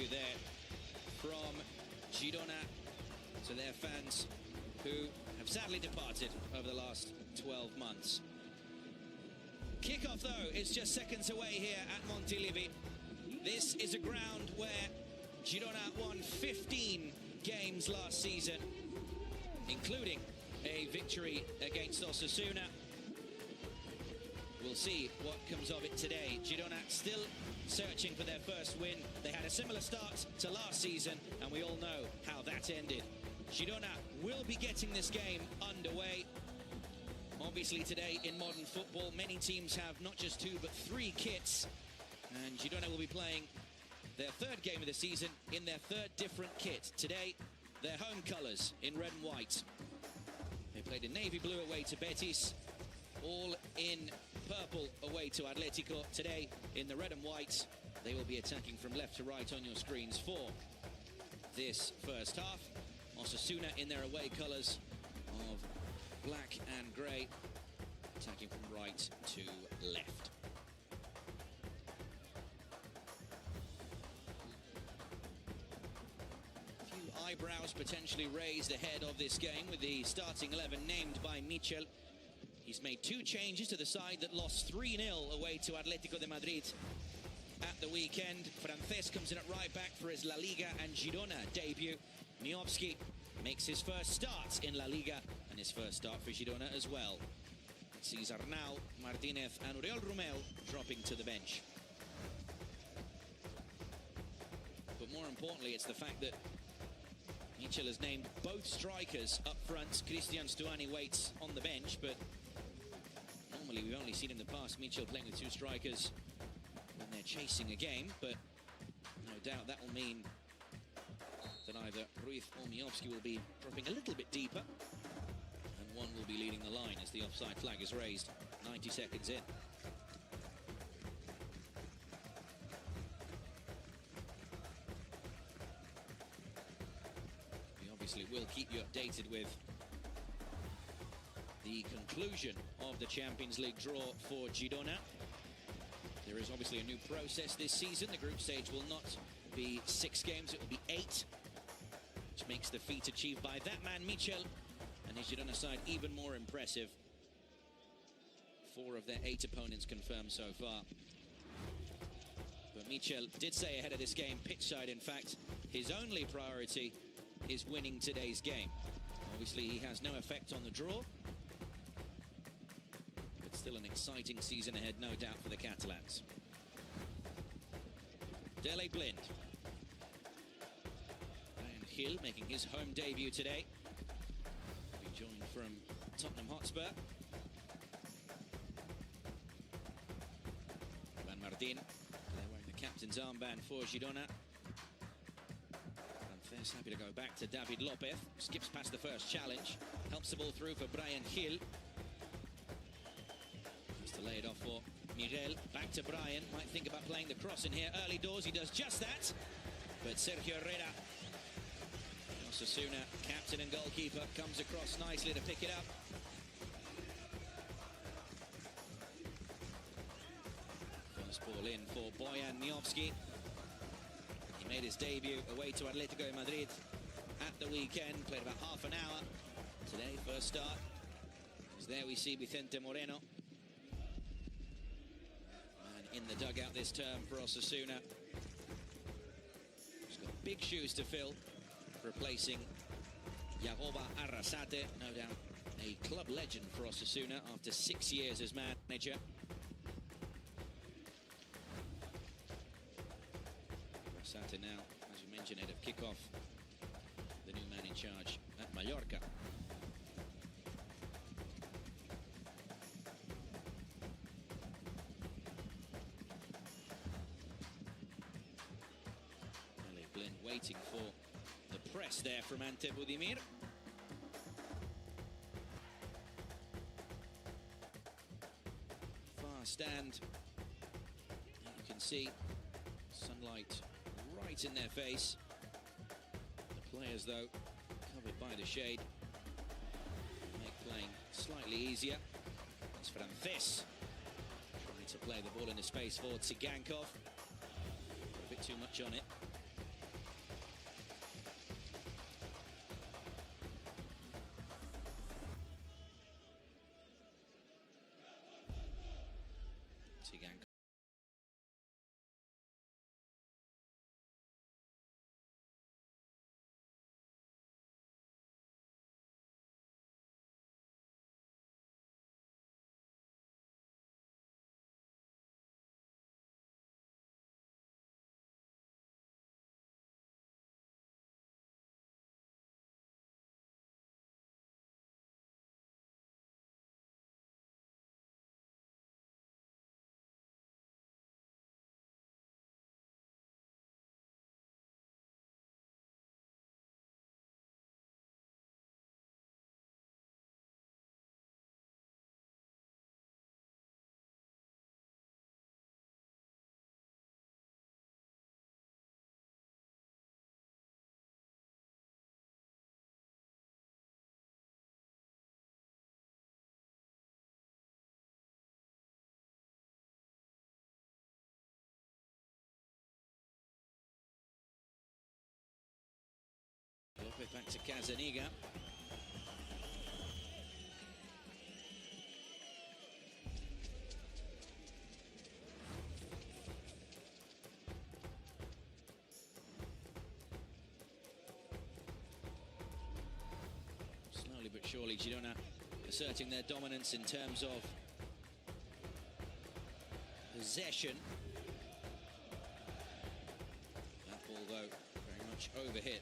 you there from Girona to their fans who have sadly departed over the last 12 months. Kickoff, though, is just seconds away here at Montilivi. This is a ground where Girona won 15 games last season, including a victory against Osasuna. We'll see what comes of it today. Girona still searching for their first win. They had a similar start to last season, and we all know how that ended. Girona will be getting this game underway. Obviously today in modern football, many teams have not just 2 but 3 kits, and Girona will be playing their 3rd game of the season in their 3rd different kit. Today, their home colours in red and white. They played in navy blue away to Betis, all in purple away to Atletico. Today, in the red and white, they will be attacking from left to right on your screens for this first half. Osasuna in their away colours of black and grey, attacking from right to left. A few eyebrows potentially raised ahead of this game with the starting 11 named by Michel. He's made 2 changes to the side that lost 3-0 away to Atletico de Madrid at the weekend. Frances comes in at right back for his La Liga and Girona debut. Miovski makes his first start in La Liga and his first start for Girona as well. Sees Arnau, Martinez and Romeu dropping to the bench. But more importantly, it's the fact that Michel has named both strikers up front. Cristian Stuani waits on the bench, but normally we've only seen in the past Michel playing with 2 strikers when they're chasing a game, but no doubt that will mean that either Ruiz or Miovski will be dropping a little bit deeper, and one will be leading the line as the offside flag is raised 90 seconds in. We obviously will keep you updated with the conclusion of the Champions League draw for Girona. There is obviously a new process this season. The group stage will not be 6 games, it will be 8. Which makes the feat achieved by that man, Michel, and his Girona side even more impressive. 4 of their 8 opponents confirmed so far. But Michel did say ahead of this game, pitch side in fact, his only priority is winning today's game. Obviously he has no effect on the draw, but still an exciting season ahead, no doubt, for the Catalans. Dele Blind. Hill making his home debut today. He joined from Tottenham Hotspur. Van Martin, they're wearing the captain's armband for Girona. Frances happy to go back to David Lopez. Skips past the first challenge. Helps the ball through for Brian Hill. Just to lay it off for Miguel. Back to Brian. Might think about playing the cross in here early doors. He does just that. But Sergio Herrera, Osasuna captain and goalkeeper, comes across nicely to pick it up. First ball in for Bojan Miovski. He made his debut away to Atletico de Madrid at the weekend. Played about half an hour today, first start. As there we see Vicente Moreno. And in the dugout this term for Osasuna. He's got big shoes to fill, replacing Yagoba Arrasate, no doubt a club legend for Osasuna after 6 years as manager. Arrasate now, as you mentioned, head of kickoff, the new man in charge at Mallorca. Blind waiting for the press there from Ante Budimir. Far stand. And you can see sunlight right in their face. The players, though, covered by the shade, make playing slightly easier. It's Frances trying to play the ball into space for Tsygankov. A bit too much on it. Back to Gazzaniga. Slowly but surely, Girona asserting their dominance in terms of possession. That ball, though, very much overhit.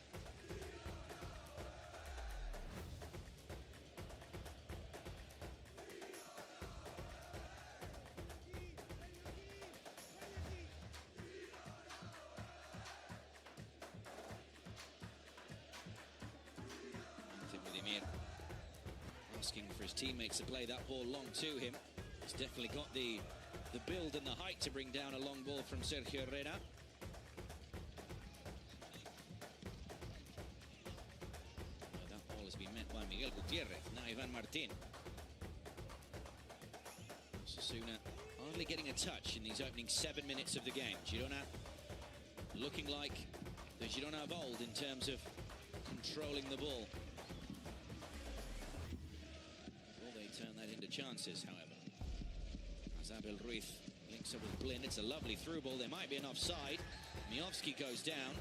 Budimir asking for his teammates to play that ball long to him. He's definitely got the build and the height to bring down a long ball from Sergio Herrera. That ball has been met by Miguel Gutierrez. Now Ivan Martin. Osasuna hardly getting a touch in these opening 7 minutes of the game. Girona looking like the Girona of old in terms of controlling the ball. Will they turn that into chances, however? Abel Ruiz links up with Blind. It's a lovely through ball. There might be an offside. Miovski goes down.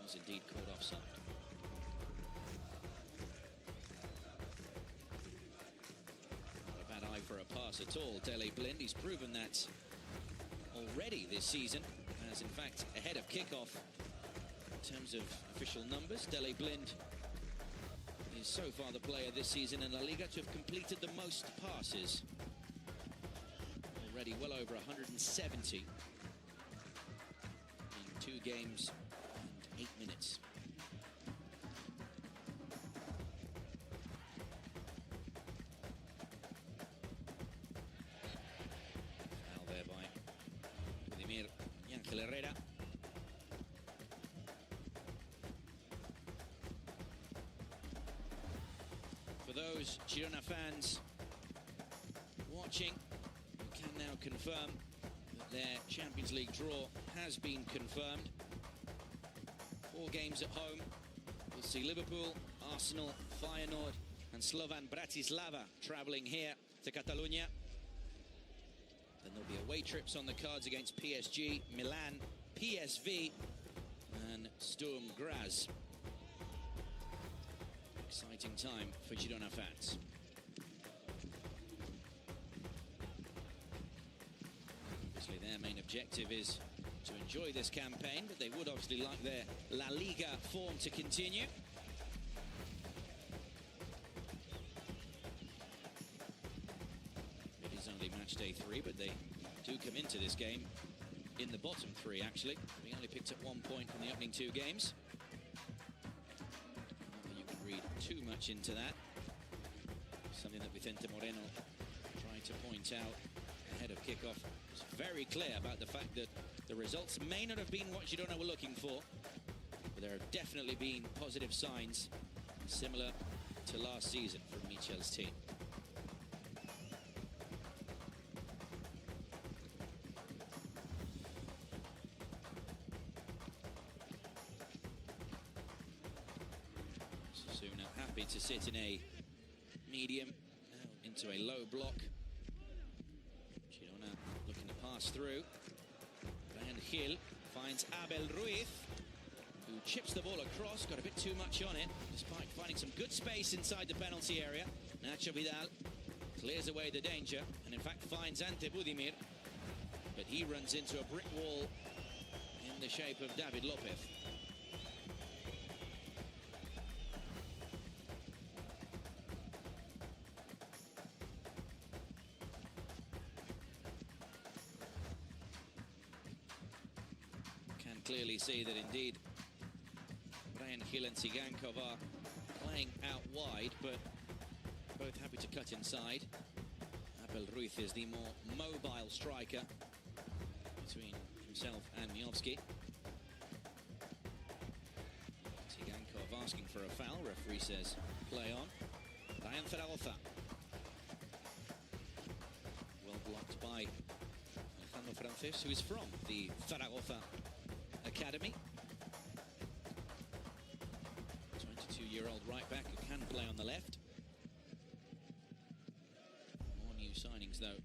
Was indeed caught offside. Not a bad eye for a pass at all, Dele Blind. He's proven that already this season, as in fact ahead of kickoff in terms of official numbers. Dele Blind is so far the player this season in La Liga to have completed the most passes. Already well over 170 in 2 games and 8 minutes. Foul there by Budimir, Herrera. For those Girona fans watching, can now confirm that their Champions League draw has been confirmed. 4 games at home. We'll see Liverpool, Arsenal, Feyenoord and Slovan Bratislava travelling here to Catalonia. Then there'll be away trips on the cards against PSG, Milan, PSV and Sturm Graz. Exciting time for Girona fans. Their main objective is to enjoy this campaign, but they would obviously like their La Liga form to continue. It is only match day 3, but they do come into this game in the bottom 3, actually. We only picked up 1 point from the opening 2 games. Not that you can read too much into that. Something that Vicente Moreno tried to point out ahead of kickoff. Was very clear about the fact that the results may not have been what Girona were looking for, but there have definitely been positive signs similar to last season from Michel's team. Osasuna happy to sit in a medium, now into a low block. Looking to pass through. Van Gil finds Abel Ruiz, who chips the ball across, got a bit too much on it, despite finding some good space inside the penalty area. Nacho Vidal clears away the danger, and in fact finds Ante Budimir, but he runs into a brick wall in the shape of David Lopez. Clearly see that indeed Brian Hill and Tsygankov are playing out wide, but both happy to cut inside. Abel Ruiz is the more mobile striker between himself and Miovski. Tsygankov asking for a foul. Referee says play on. Ryan Zaragoza. Well blocked by Alejandro Frances, who is from the Zaragoza Academy. play on the left. More new signings, though.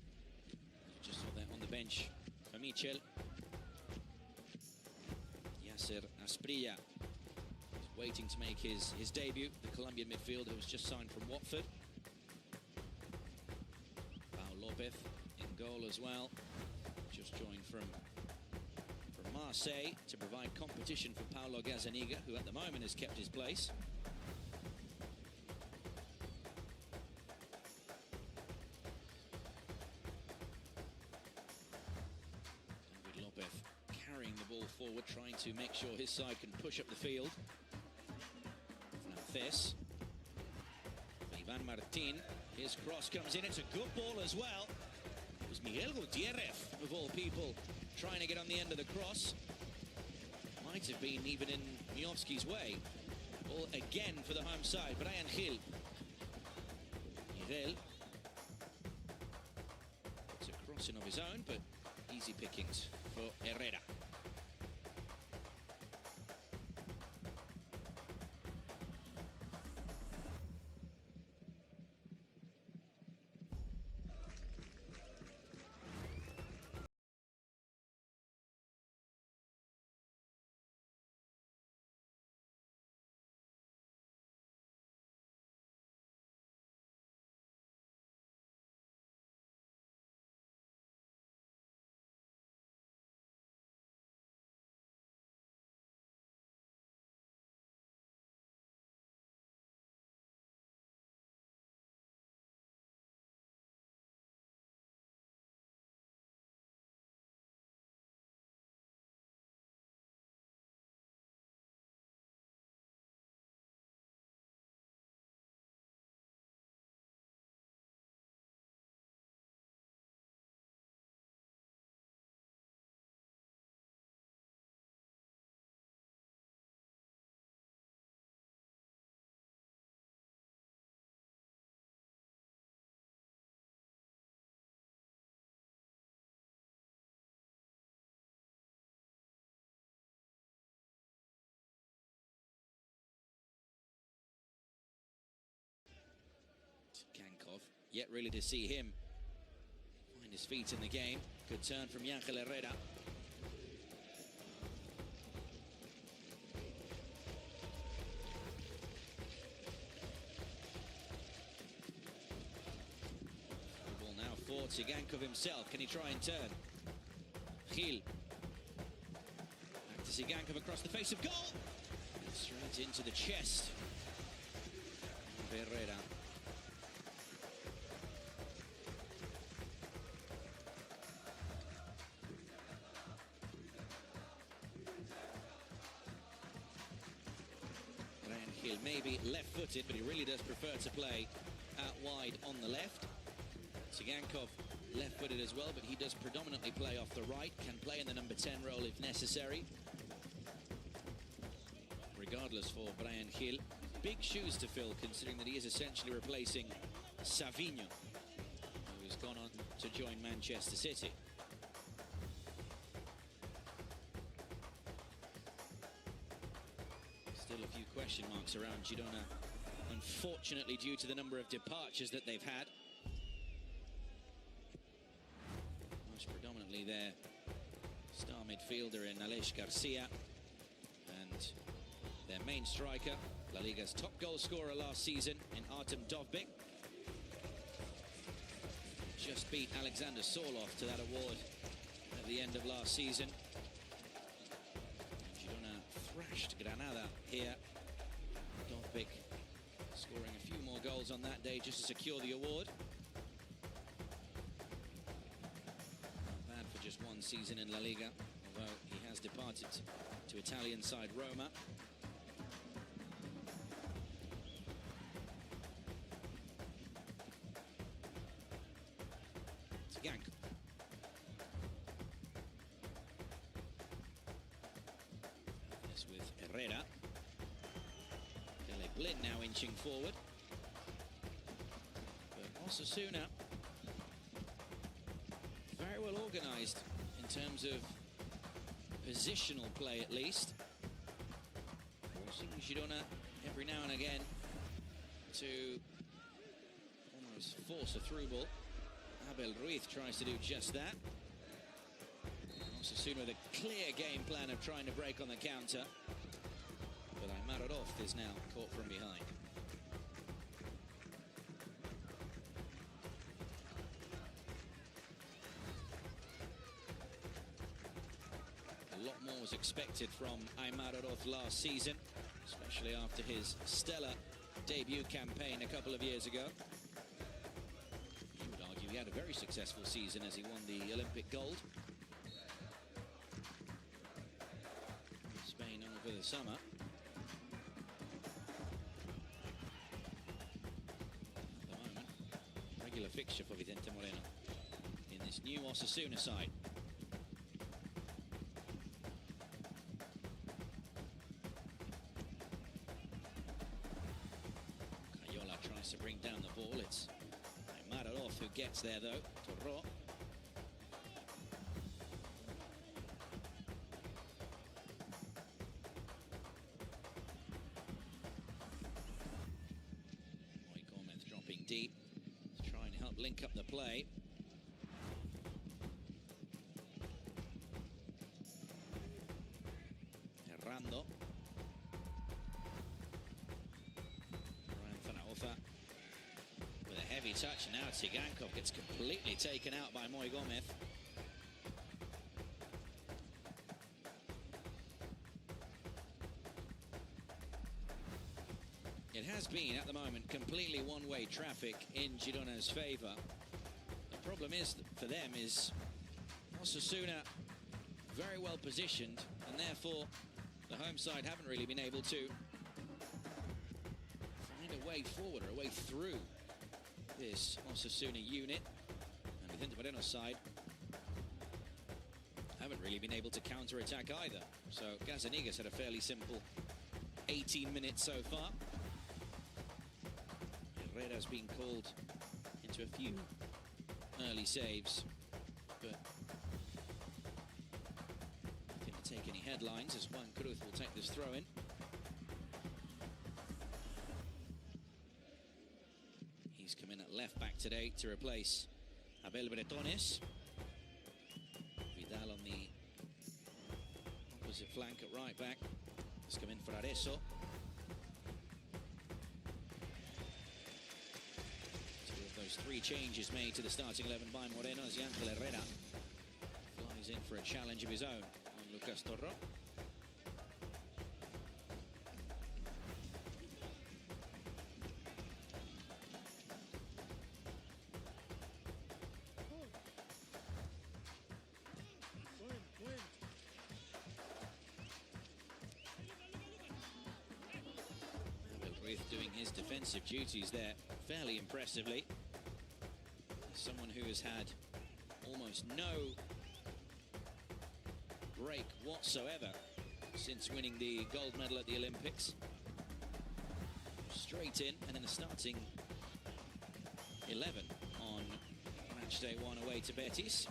Just saw that on the bench for Michel. Yasser Asprilla is waiting to make his debut. The Colombian midfielder who's just signed from Watford. Lopez in goal as well. Just joined from Marseille to provide competition for Paulo Gazzaniga, who at the moment has kept his place. Lopez carrying the ball forward, trying to make sure his side can push up the field. Now this, Ivan Martin, his cross comes in, it's a good ball as well. It was Miguel Gutierrez, of all people, trying to get on the end of the cross. Might have been even in Miovski's way. Ball again for the home side, Brian Gil. Miguel. It's a crossing of his own, but easy pickings for Herrera. Tsygankov, yet really to see him find his feet in the game. Good turn from Herrera. The ball now for Tsygankov himself. Can he try and turn? Gil. Back to Tsygankov across the face of goal. Straight into the chest of Herrera. Maybe left-footed, but he really does prefer to play out wide on the left. Tsygankov left-footed as well, but he does predominantly play off the right, can play in the number 10 role if necessary. Regardless for Brian Gil, big shoes to fill, considering that he is essentially replacing Savinho, who has gone on to join Manchester City. Still a few question marks around Girona, unfortunately due to the number of departures that they've had. Most predominantly their star midfielder in Aleix Garcia and their main striker, La Liga's top goal scorer last season in Artem Dovbyk. Just beat Alexander Sorloth to that award at the end of last season. Thrashed Granada here. Dovbyk scoring a few more goals on that day just to secure the award. Not bad for just one season in La Liga, although he has departed to Italian side Roma. Tsygankov. With Herrera. Blind now inching forward. But Osasuna, very well organised in terms of positional play at least. Forcing Girona every now and again to almost force a through ball. Abel Ruiz tries to do just that. Osasuna with a clear game plan of trying to break on the counter. But Oroz is now caught from behind. A lot more was expected from Oroz last season, especially after his stellar debut campaign a couple of years ago. You would argue he had a very successful season as he won the Olympic gold. Spain over the summer. At the moment, regular fixture for Vicente Moreno in this new Osasuna side. Tries to bring down the ball. It's Oroz who gets there though. Torro. Moy dropping deep to try and help link up the play. Herrando. With a heavy touch, and now Tsygankov gets completely taken out by Moy. It has been, at the moment, completely one-way traffic in Girona's favour. The problem is, for them, is Osasuna very well positioned, and therefore the home side haven't really been able to find a way forward or a way through this Osasuna unit. And within the Moreno side, haven't really been able to counter-attack either. So Gazzaniga's had a fairly simple 18 minutes so far. Herrera's been called into a few early saves, but nothing to take any headlines as Juan Cruz will take this throw in. He's come in at left back today to replace Abel Bretones. Vidal on the opposite flank at right back. Has come in for Areso. Two of those three changes made to the starting 11 by Moreno as Herrera flies in for a challenge of his own on Lucas Torro. Doing his defensive duties there fairly impressively. Someone who has had almost no break whatsoever since winning the gold medal at the Olympics. Straight in and in the starting 11 on match day 1 away to Betis.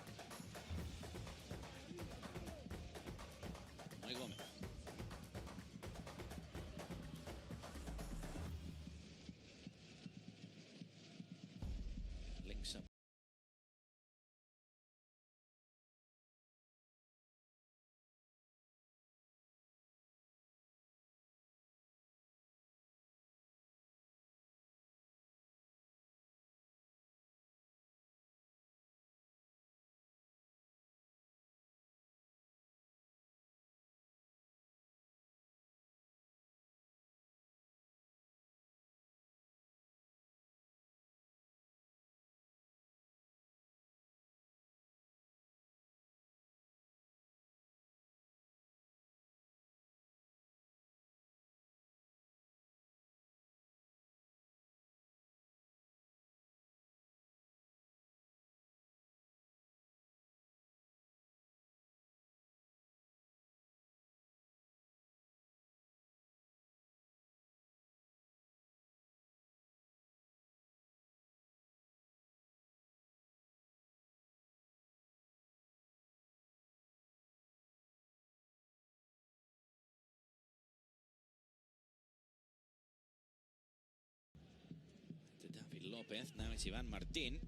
Links up Lopez. Now it's Ivan Martin.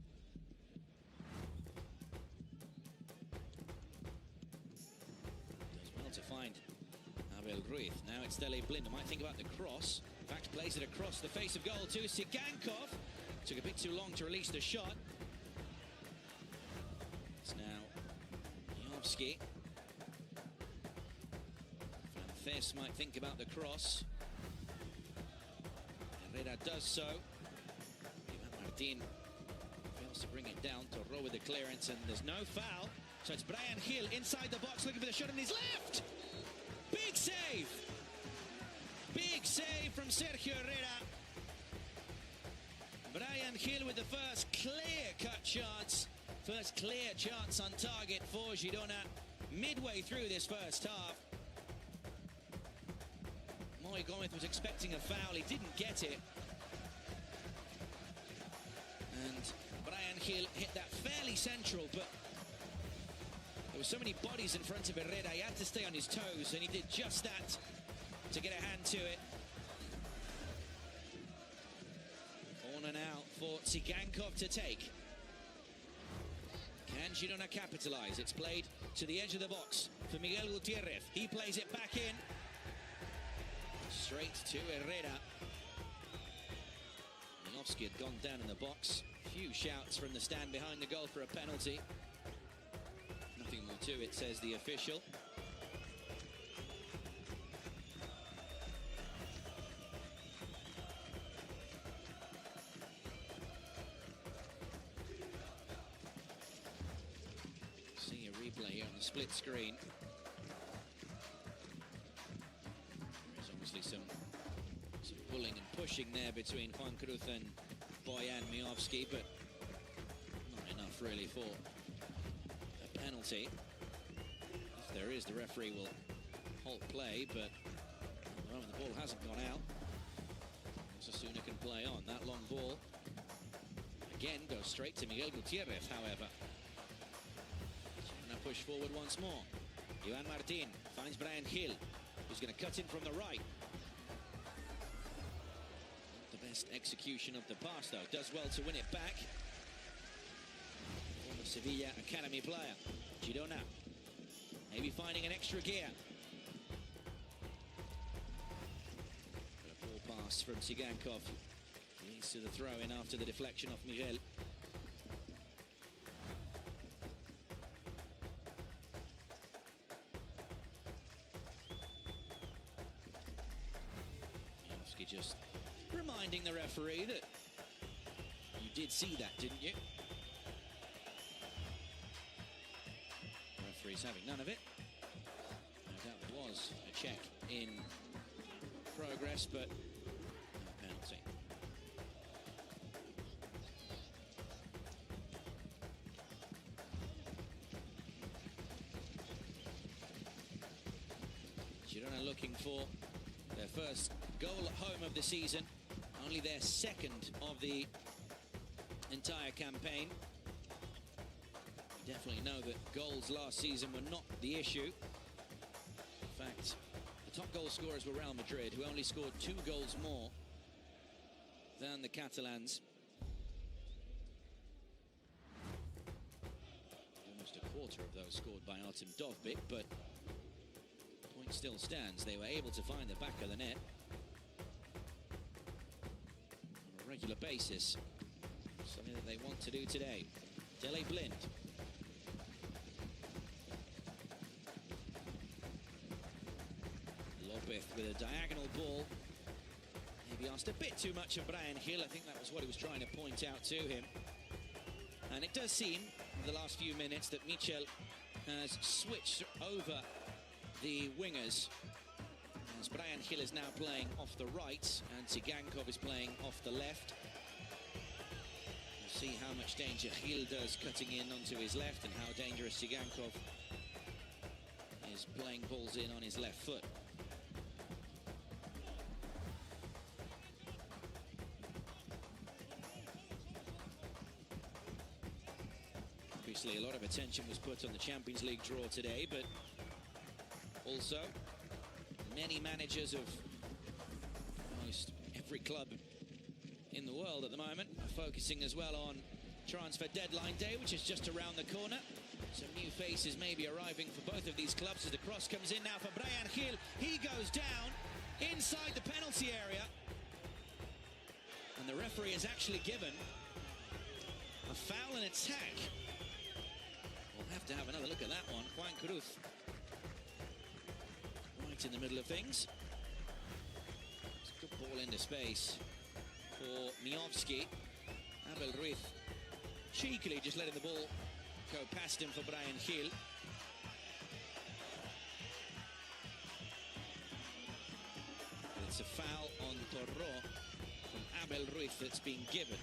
Does well to find Abel Ruiz. Now it's Dele Blind. Might think about the cross. In fact, plays it across the face of goal to Tsygankov. Took a bit too long to release the shot. It's now Miovski. This might think about the cross. Herrera does so. Ivan Martin fails to bring it down. Torro with the clearance, and there's no foul. So it's Bryan Gil inside the box looking for the shot on his left. Big save. Big save from Sergio Herrera. Bryan Gil with the first clear-cut chance. First clear chance on target for Girona midway through this first half. Moy Gomez was expecting a foul, he didn't get it. And Bryan Gil hit that fairly central, but there were so many bodies in front of Herrera, he had to stay on his toes, and he did just that to get a hand to it. Corner now for Tsygankov to take. Can Girona capitalise? It's played to the edge of the box for Miguel Gutierrez. He plays it back in. Straight to Herrera. Miovski had gone down in the box. Few shouts from the stand behind the goal for a penalty. Nothing more to it, says the official. See a replay here on the split screen. Some pulling and pushing there between Juan Cruz and Bojan Miovski, but not enough really for a penalty. If there is, the referee will halt play, but at the moment the ball hasn't gone out. Osasuna can play on. That long ball again goes straight to Miguel Gutierrez, however. Now push forward once more. Ivan Martin finds Bryan Gil, who's going to cut in from the right. Best execution of the pass, though. Does well to win it back. Former Sevilla academy player. Girona maybe finding an extra gear. A ball pass from Tsygankov. Leads to the throw-in after the deflection off Miguel. Miovski just reminding the referee that you did see that, didn't you? The referee's having none of it. No doubt there was a check in progress, but no penalty. Girona looking for their first goal at home of the season. Only their second of the entire campaign. We definitely know that goals last season were not the issue. In fact, the top goal scorers were Real Madrid, who only scored 2 goals more than the Catalans. Almost a quarter of those scored by Artem Dovbyk, but the point still stands. They were able to find the back of the net regular basis, something that they want to do today. Dele Blind. Lopez with a diagonal ball. Maybe asked a bit too much of Bryan Gil. I think that was what he was trying to point out to him. And it does seem, in the last few minutes, that Michel has switched over the wingers, as Bryan Gil is now playing off the right and Tsygankov is playing off the left. We'll see how much danger Gil does cutting in onto his left and how dangerous Tsygankov is playing balls in on his left foot. Obviously a lot of attention was put on the Champions League draw today, but also many managers of almost every club in the world at the moment are focusing as well on transfer deadline day, which is just around the corner. Some new faces may be arriving for both of these clubs as the cross comes in now for Bryan Gil. He goes down inside the penalty area. And the referee has actually given a foul and attack. We'll have to have another look at that one. Juan Cruz right in the middle of things. It's a good ball into space for Miovski. Abel Ruiz cheekily just letting the ball go past him for Bryan Gil. And it's a foul on Torro from Abel Ruiz that's been given.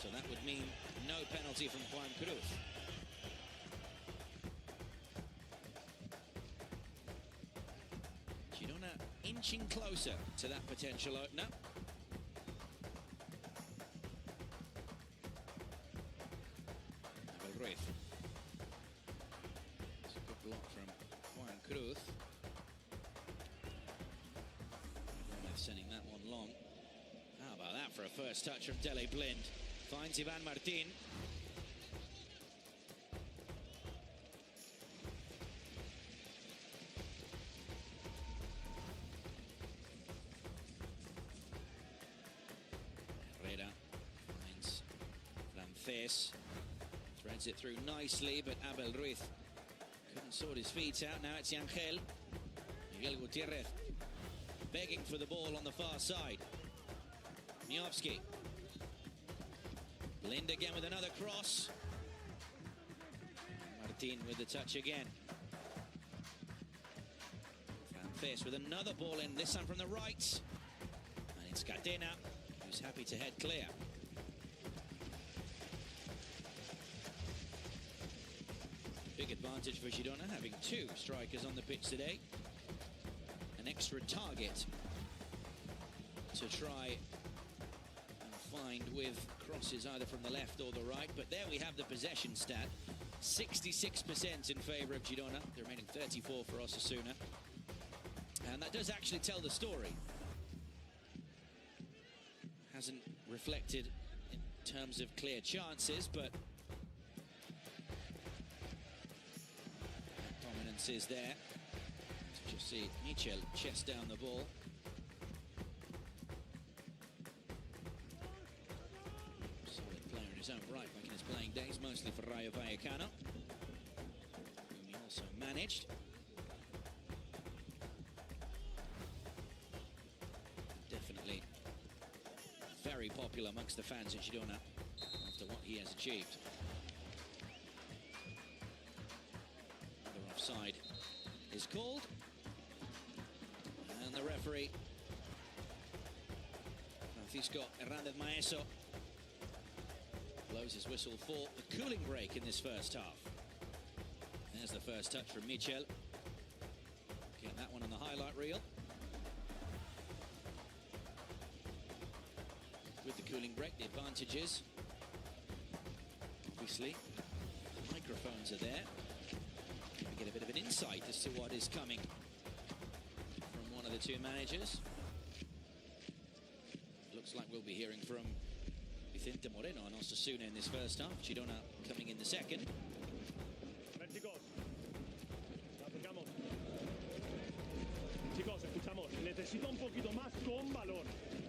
So that would mean no penalty from Juan Cruz. Girona inching closer to that potential opener. Abel Ruiz. It's a good block from Juan Cruz. Romeu sending that one long. How about that for a first touch from Dele Blind? Finds Ivan Martin. Herrera finds Lopez. Threads it through nicely, but Abel Ruiz couldn't sort his feet out. Now it's Miguel Gutierrez begging for the ball on the far side. Miovski. Blind again with another cross. Martin with the touch again. Lopez with another ball in, this time from the right. And it's Catena, who's happy to head clear. Big advantage for Girona, having two strikers on the pitch today. An extra target to try find with crosses either from the left or the right, but there we have the possession stat. 66% in favour of Girona, the remaining 34 for Osasuna. And that does actually tell the story. Hasn't reflected in terms of clear chances, but dominance is there. Just see Michel chest down the ball. Own right back in his playing days, mostly for Rayo Vallecano, whom he also managed. Definitely very popular amongst the fans at Girona after what he has achieved. Another offside is called, and the referee Francisco Herrando blows his whistle for the cooling break in this first half. There's the first touch from Michel. Get that one on the highlight reel. With the cooling break, the advantage is, obviously, the microphones are there. We get a bit of an insight as to what is coming from one of the two managers. Looks like we'll be hearing from Vicente Moreno and Osasuna in this first half. Girona coming in the second. Chicos, escuchamos, necesito un poquito más con balón,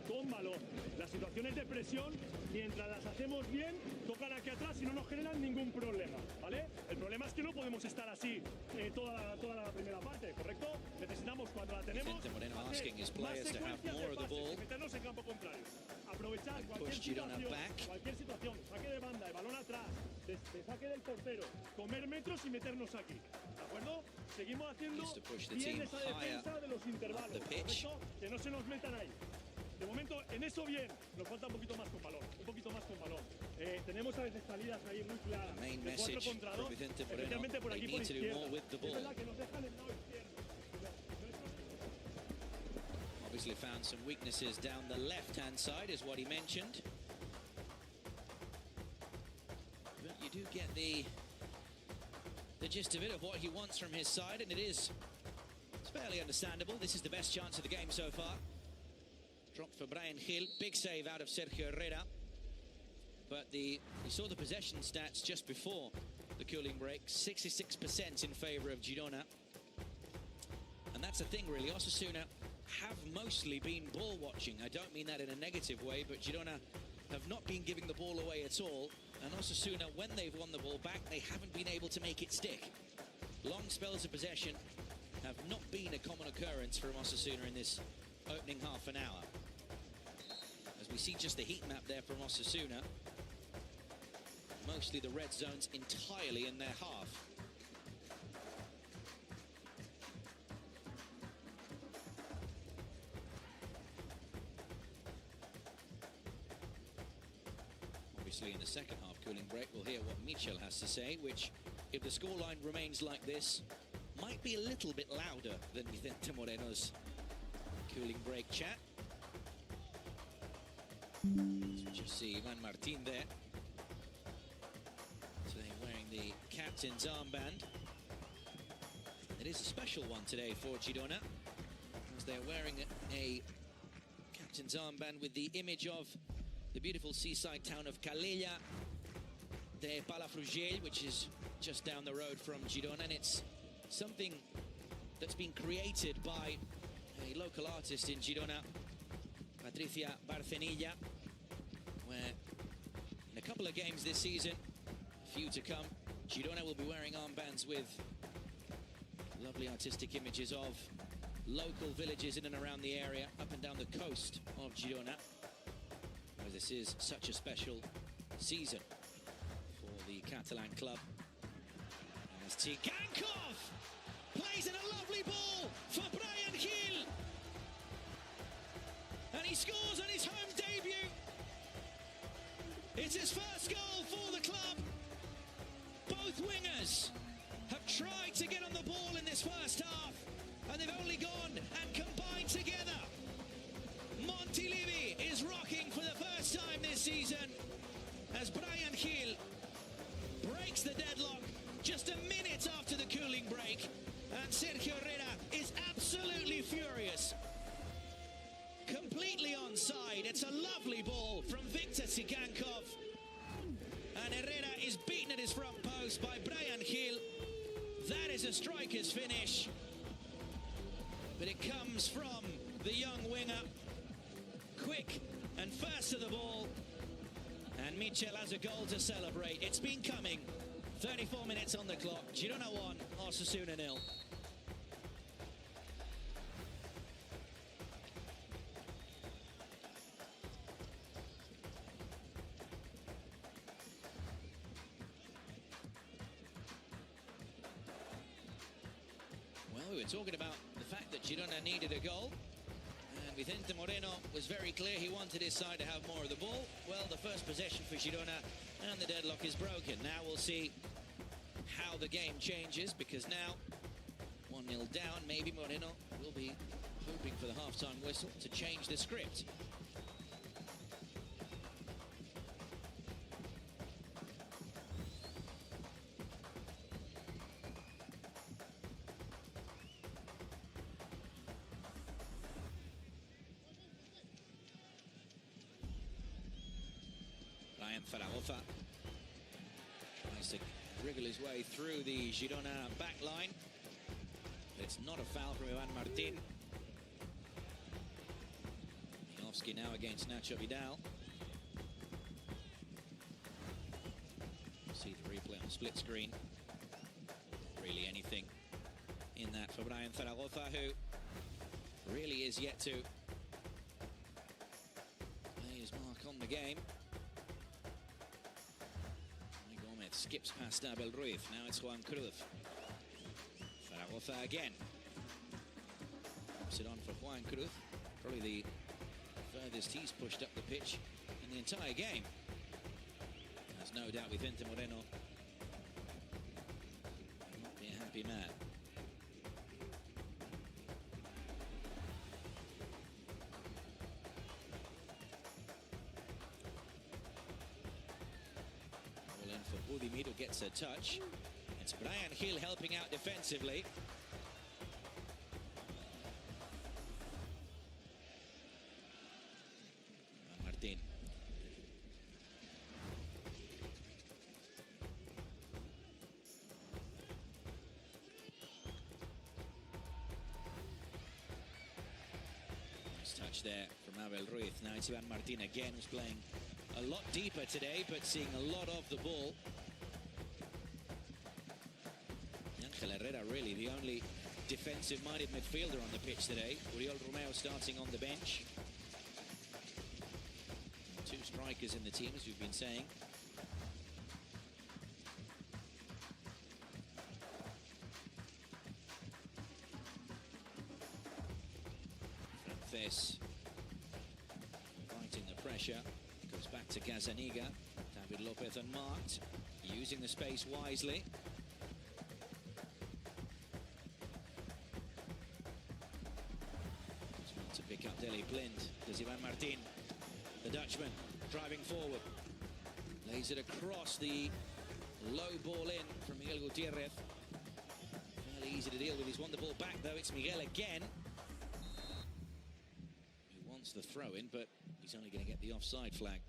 con balón. Las situaciones de presión, mientras las hacemos bien, tocan aquí atrás y no nos generan ningún problema, ¿vale? El problema es que no podemos estar así toda la primera parte, ¿correcto? Necesitamos, cuando la tenemos, hacer más secuencias de pases y meternos en campo contrario. Aprovechar cualquier situación, saque de banda, de balón atrás, de saque del portero, comer metros y meternos aquí, ¿de acuerdo? Seguimos haciendo bien esa defensa de los intervalos, ¿correcto? Que no se nos metan ahí. De momento, en eso bien, nos falta un poquito más con balón, un poquito más con balón. Tenemos a veces salidas ahí muy claras, de 4 contra 2, especialmente por aquí por izquierda. Es verdad que nos dejan el lado izquierdo. Obviously found some weaknesses down the left-hand side, is what he mentioned. But you do get the gist of it, of what he wants from his side, and it's fairly understandable. This is the best chance of the game so far. Dropped for Bryan Gil, big save out of Sergio Herrera. but we saw the possession stats just before the cooling break. 66% in favour of Girona. And that's the thing, really. Osasuna have mostly been ball watching. I don't mean that in a negative way, but Girona have not been giving the ball away at all. And Osasuna, when they've won the ball back, they haven't been able to make it stick. Long spells of possession have not been a common occurrence from Osasuna in this opening half an hour. As we see just the heat map there from Osasuna, mostly the red zones entirely in their half. Obviously in the second half cooling break we'll hear what Michel has to say, which, if the scoreline remains like this, might be a little bit louder than Vicente Moreno's cooling break chat. So we just see Ivan Martin there. Today wearing the captain's armband. It is a special one today for Girona, as they're wearing a captain's armband with the image of the beautiful seaside town of Calella de Palafrugell, which is just down the road from Girona, and it's something that's been created by a local artist in Girona, Patricia Barcenilla, where in a couple of games this season, a few to come, Girona will be wearing armbands with lovely artistic images of local villages in and around the area, up and down the coast of Girona, where this is such a special season for the Catalan club. And as Tsygankov plays in a lovely ball for Bryan Gil, and he scores on his home debut. It's his first goal for the club. Both wingers have tried to get on the ball in this first half, and they've only gone and combined together. Montilivi is rocking for the first time this season, as Bryan Gil breaks the deadlock just a minute after the cooling break, and Sergio Herrera is absolutely furious. Completely onside. It's a lovely ball from Victor Tsygankov, and Herrera is beaten at his front post by Bryan Gil. That is a striker's finish, but it comes from the young winger, quick and fast to the ball, and Michel has a goal to celebrate. It's been coming. 34 minutes on the clock. Girona 1, Osasuna 0. Well, we were talking about the fact that Girona needed a goal, and Vicente Moreno was very clear he wanted his side to have more of the ball. Well, the first possession for Girona, and the deadlock is broken. Now we'll see how the game changes, because now 1-0 down, maybe Moreno will be hoping for the half-time whistle to change the script. Zaragoza tries to wriggle his way through the Girona back line. It's not a foul from Ivan Martin. Miovski now against Nacho Vidal. See the replay on the split screen. Really anything in that for Brian Zaragoza, who really is yet to lay his mark on the game. Skips past Abel Ruiz. Now it's Juan Cruz. Zaragoza again. Pops it on for Juan Cruz. Probably the furthest he's pushed up the pitch in the entire game. There's no doubt Vicente Moreno will not be a happy man. Budimir, who gets a touch. It's Bryan Gil helping out defensively. Martin. touch there from Abel Ruiz. Now it's Ivan Martin again, who's playing a lot deeper today, but seeing a lot of the ball. Ángel Herrera, really the only defensive-minded midfielder on the pitch today. Oriol Romeu starting on the bench. Two strikers in the team, as we've been saying. This fighting the pressure, goes back to Gazzaniga. David Lopez unmarked, using the space wisely. To pick up Deli Blind, does Ivan Martin, the Dutchman, driving forward, lays it across, the low ball in from Miguel Gutierrez. Fairly easy to deal with. He's won the ball back though. It's Miguel again. The throw in, but he's only going to get the offside flag.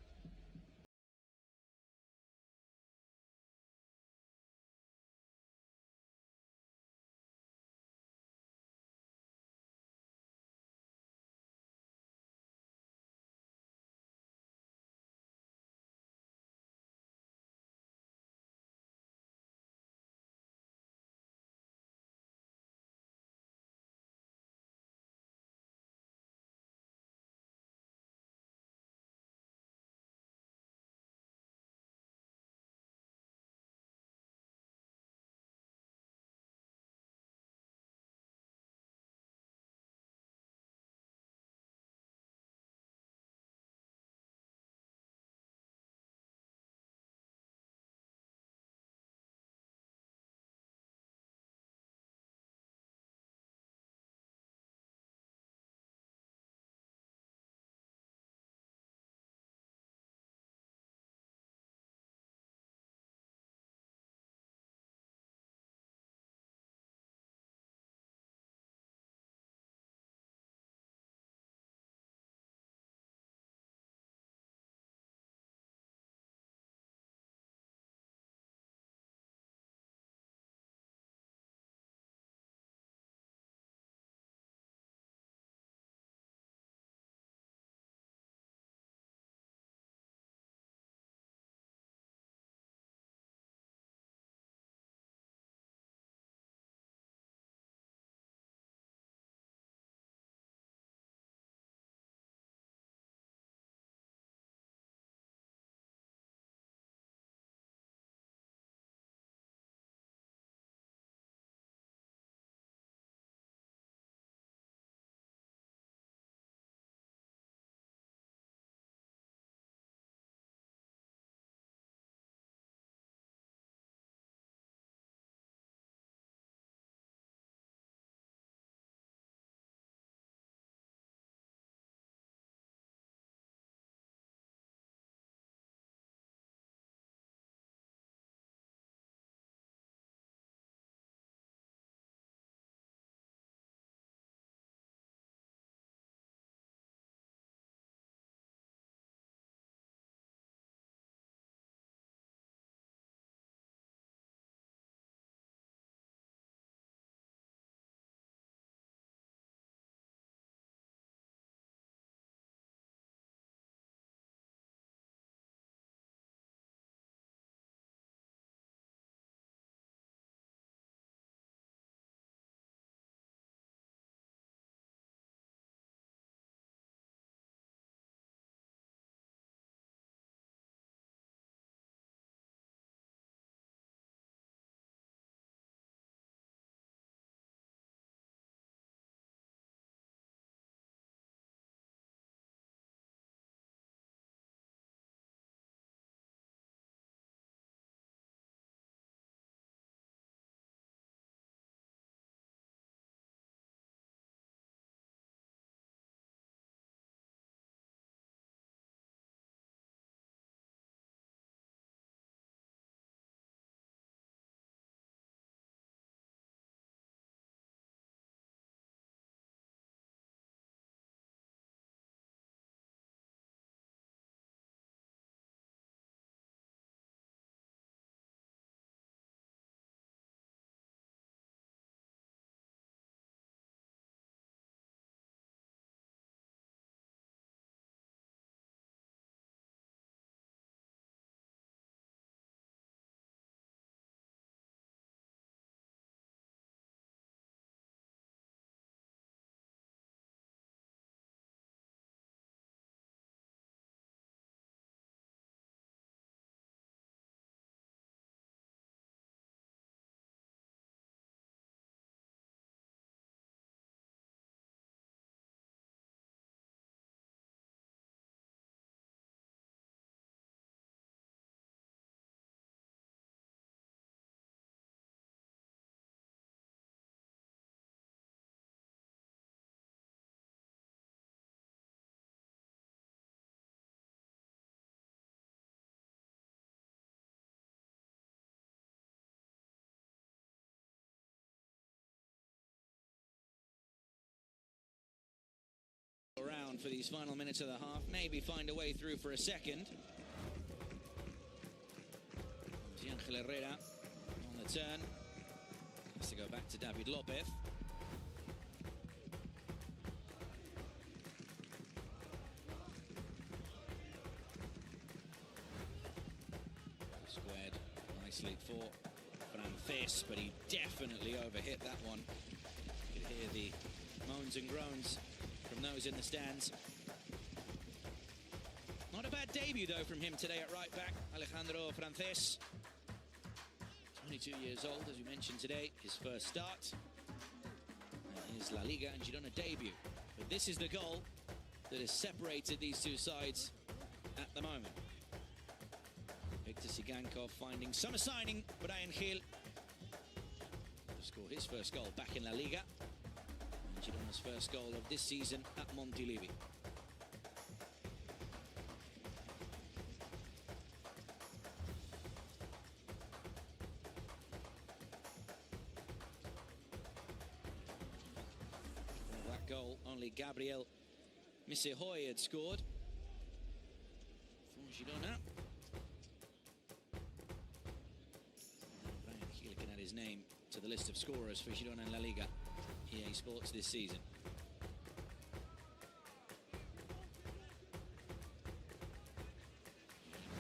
down for these final minutes of the half. Maybe find a way through for a second. Herrera on the turn. Has to go back to David Lopez. Squared nicely for Frances, but he definitely overhit that one. You could hear the moans and groans from those in the stands. Not a bad debut, though, from him today at right back, Alejandro Frances. 22 years old, as we mentioned today, his first start. And his La Liga and Girona debut. But this is the goal that has separated these two sides at the moment. Victor Tsygankov finding summer signing Bryan Gil. Scored his first goal back in La Liga. And Girona's first goal of this season at Montilivi. Goal, only Gabriel Misehoy had scored for Girona. Bryan Gil can add his name to the list of scorers for Girona and La Liga EA Sports this season.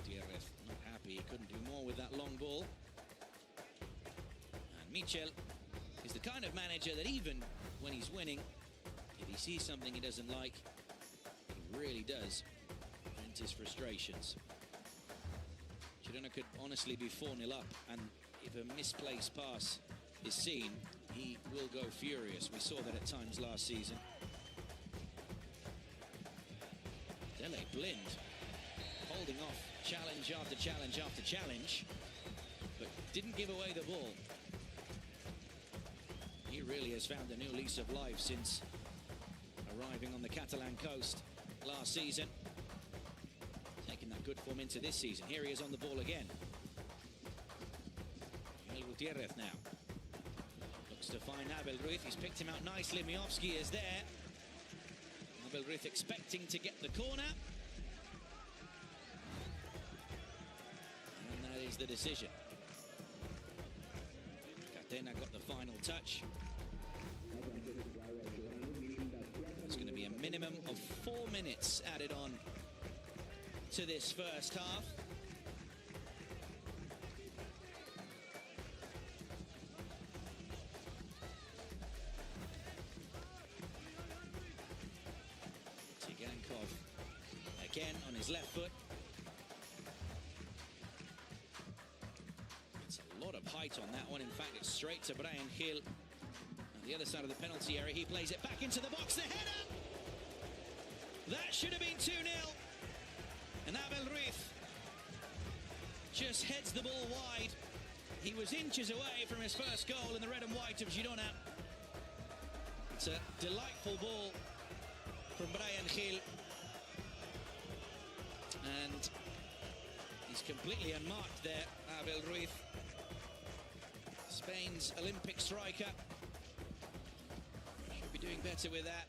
Gutierrez not happy, he couldn't do more with that long ball. And Michel is the kind of manager that even when he's winning, if he sees something he doesn't like, he really does vent his frustrations. Girona could honestly be 4-0 up, and if a misplaced pass is seen, he will go furious. We saw that at times last season. Dele Blind holding off challenge after challenge after challenge, but didn't give away the ball. He really has found a new lease of life since arriving on the Catalan coast last season, taking that good form into this season. Here he is on the ball again. Gutierrez now looks to find Abel Ruiz. He's picked him out nicely. Miovski is there. Abel Ruiz expecting to get the corner, and that is the decision. Catena got the final touch. There's going to be a minimum of 4 minutes added on to this first half. Tsygankov again on his left foot. It's a lot of height on that one. In fact, it's straight to Bryan Gil. The other side of the penalty area, he plays it back into the box, the header! That should have been 2-0. And Abel Ruiz just heads the ball wide. He was inches away from his first goal in the red and white of Girona. It's a delightful ball from Bryan Gil. And he's completely unmarked there, Abel Ruiz. Spain's Olympic striker. Should be doing better with that.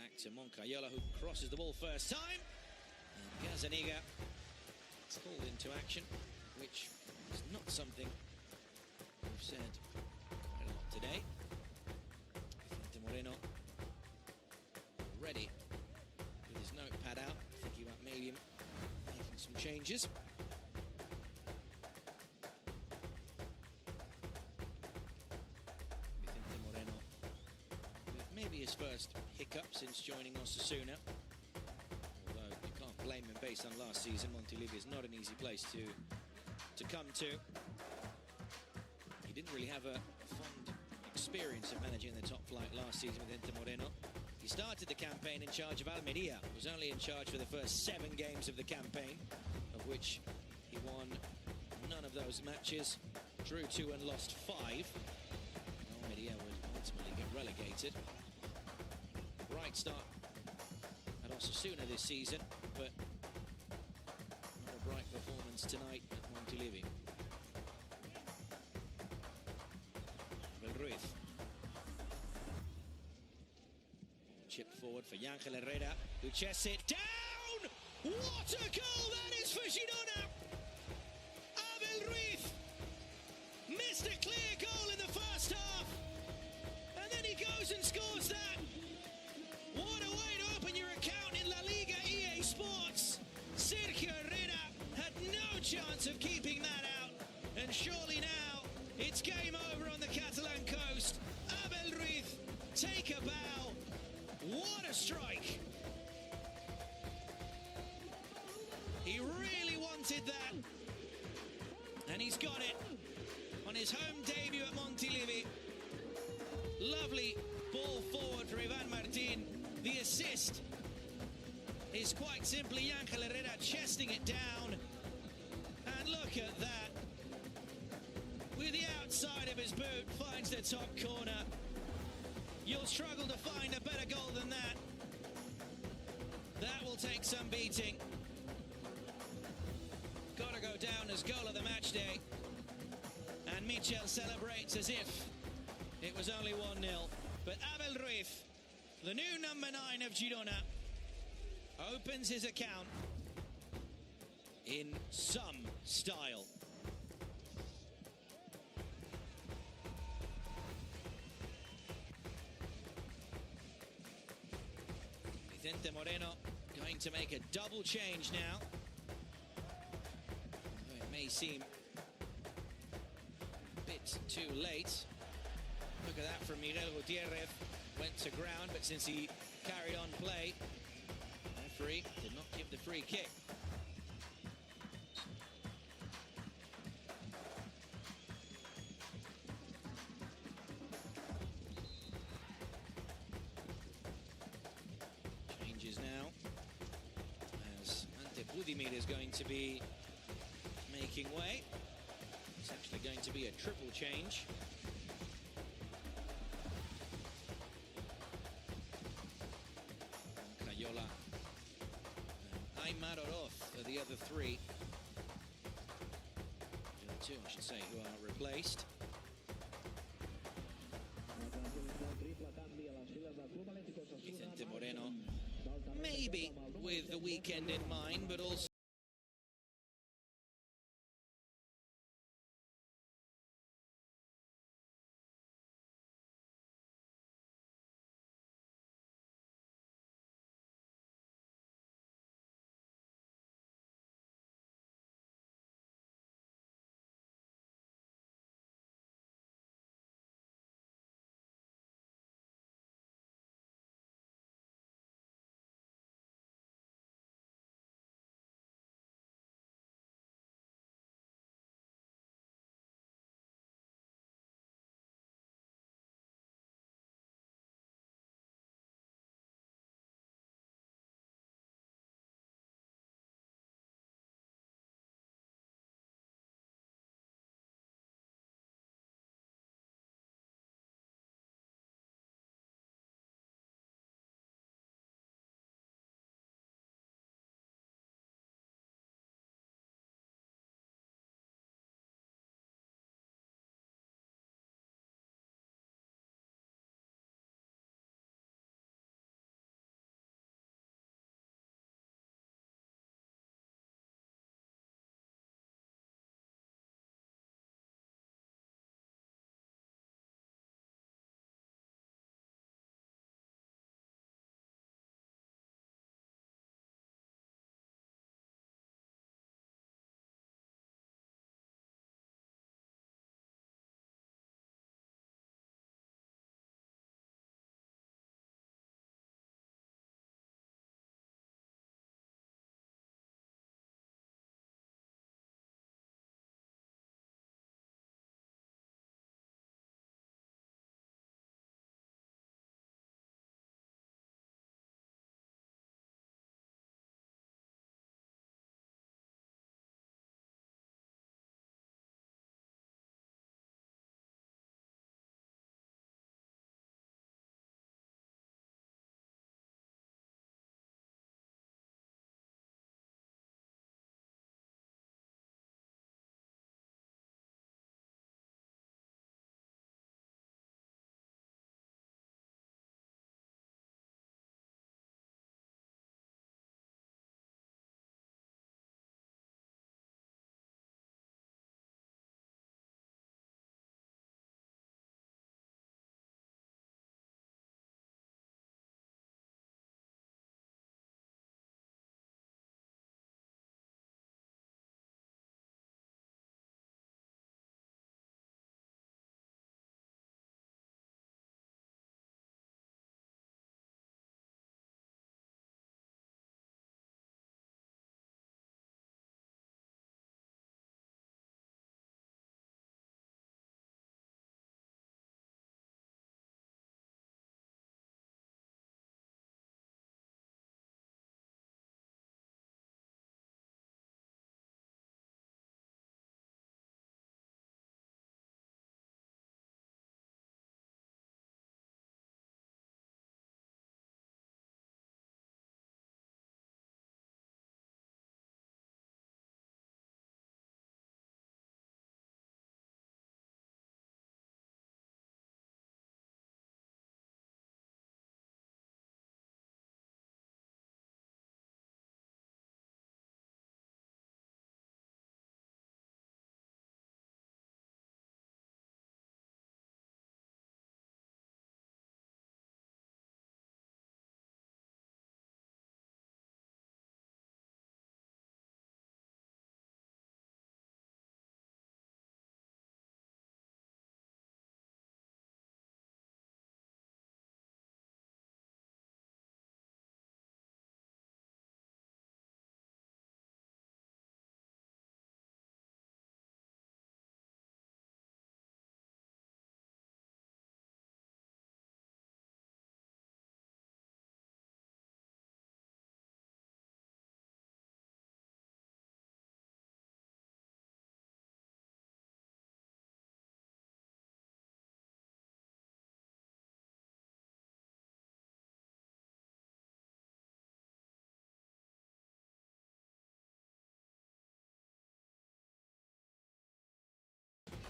back to Moncayola, who crosses the ball first time. And Gazzaniga is called into action, which is not something we've said quite a lot today. Vicente Moreno already with his notepad out, thinking about maybe making some changes. Vicente Moreno with maybe his first hiccup since joining Osasuna. Although you can't blame him based on last season. Montilivi is not an easy place to come to. He didn't really have a fond experience of managing the top flight last season with Inter Moreno. He started the campaign in charge of Almeria, was only in charge for the first 7 games of the campaign, of which he won none of those matches, drew 2 and lost 5. Almeria would ultimately get relegated. Right start at Osasuna this season, but not a bright performance tonight at Montilivi. Ruiz. Chipped forward for Ángel Herrera, who chests it down! What a goal that is for Girona! Abel Ruiz missed a clear goal in the first half, and then he goes and scores that. What a way to open your account in La Liga EA Sports. Sergio Herrera had no chance of keeping that out, and surely now it's game over on the Catalan coast. Abel Ruiz, take a bow. What a strike. He really wanted that, and he's got it on his home debut at Montilivi. Lovely ball forward for Ivan Martin. The assist is quite simply Ángel Herrera chesting it down, and look at that. With the outside of his boot, finds the top corner. You'll struggle to find a better goal than that. That will take some beating. Got to go down as goal of the match day. And Michel celebrates as if it was only 1-0. But Abel Ruiz, the new number 9 of Girona, opens his account in some style. Vicente Moreno going to make a double change now. It may seem a bit too late. Look at that from Miguel Gutierrez. Went to ground, but since he carried on play, the referee did not give the free kick. Now, as Budimir is going to be making way. It's actually going to be a triple change. Moncayola and Oroz are the other 3. The other 2, I should say, who are replaced. Vicente Moreno, maybe with the weekend in mind, but also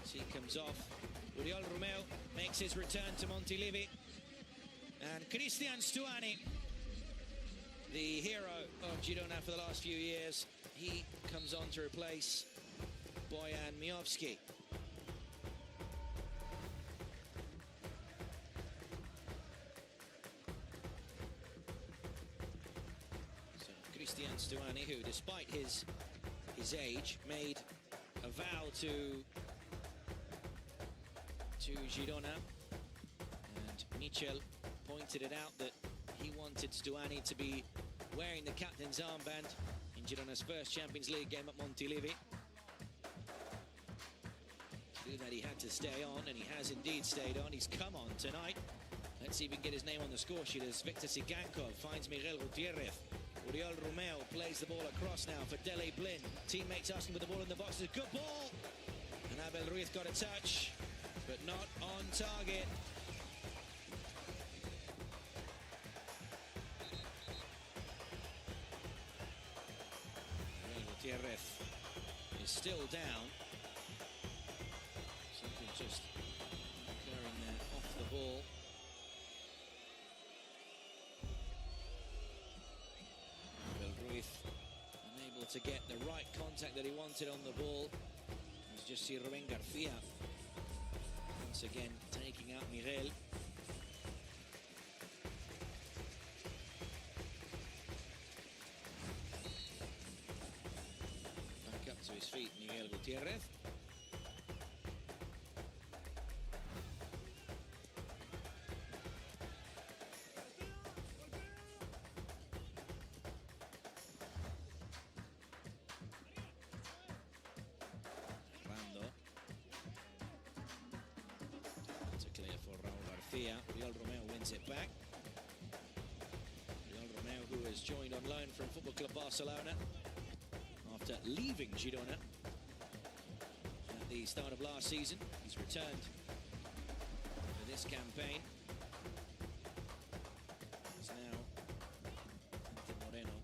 As he comes off, Romeu makes his return to Montilivi. And Cristian Stuani, the hero of Girona for the last few years, he comes on to replace Bojan Miovski. So Cristian Stuani, who despite his age made a vow to Girona, and Michel pointed it out that he wanted Stuani to be wearing the captain's armband in Girona's first Champions League game at Montilivi. To do that, he had to stay on, and he has indeed stayed on. He's come on tonight. Let's see if we can get his name on the score sheet as Victor Tsygankov finds Miguel Gutierrez. Romeu plays the ball across now for Dele Blin. Teammates asking for the ball in the box. It's a good ball. And Abel Ruiz got a touch, but not on target. Gutierrez is still down. Something just occurring there off the ball. Abel Ruiz unable to get the right contact that he wanted on the ball. Let's just see Rubén García once again taking out Miguel. Back up to his feet, Miguel Gutierrez. Herrando. Romeu wins it back. Romeu, who has joined on loan from Football Club Barcelona after leaving Girona at the start of last season. He's returned for this campaign. It's now Moreno.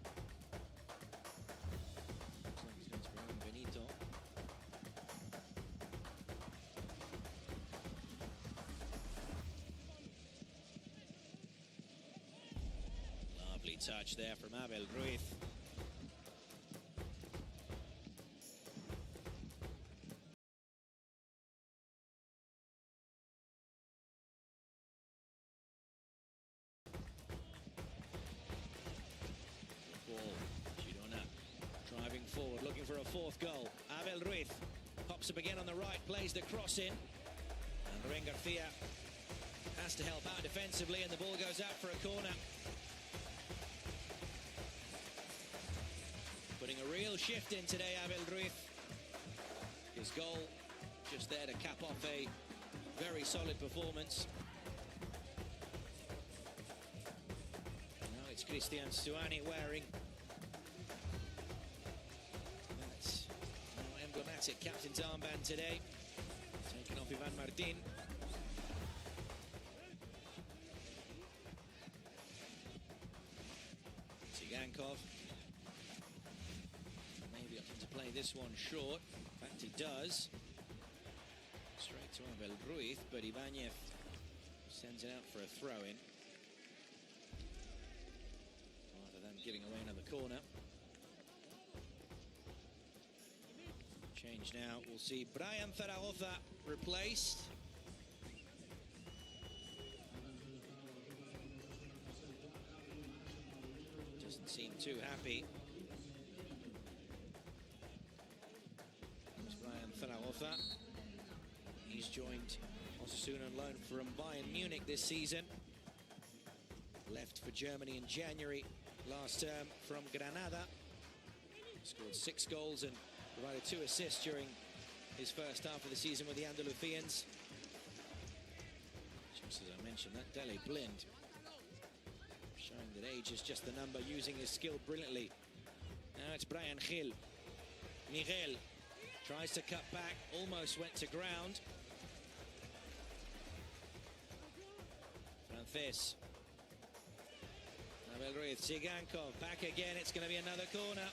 Looks like he's going to bring on Benito. Touch there from Abel Ruiz. Ball. Girona driving forward, looking for a fourth goal. Abel Ruiz pops up again on the right, plays the cross in. And Rubén García has to help out defensively, and the ball goes out for a corner. Putting a real shift in today, Abel Ruiz. His goal just there to cap off a very solid performance. Now it's Cristian Stuani wearing that now emblematic captain's armband today. Taking off Ivan Martin. Tsygankov. Maybe opting to play this one short. In fact, he does. Straight to Abel Ruiz, but Ibanez sends it out for a throw-in. Rather than giving away another corner. Change now. We'll see Brian Zaragoza replaced. Doesn't seem too happy. There's Brian Zaragoza. He's joined Osasuna on loan from Bayern Munich this season. Left for Germany in January last term from Granada. Scored 6 goals and provided 2 assists during his first half of the season with the Andalusians. Just as I mentioned, that Dele Blind showing that age is just the number, using his skill brilliantly. Now it's Brian Gil. Miguel tries to cut back, almost went to ground. Frances. Abel Ruiz, Tsygankov back again. It's going to be another corner.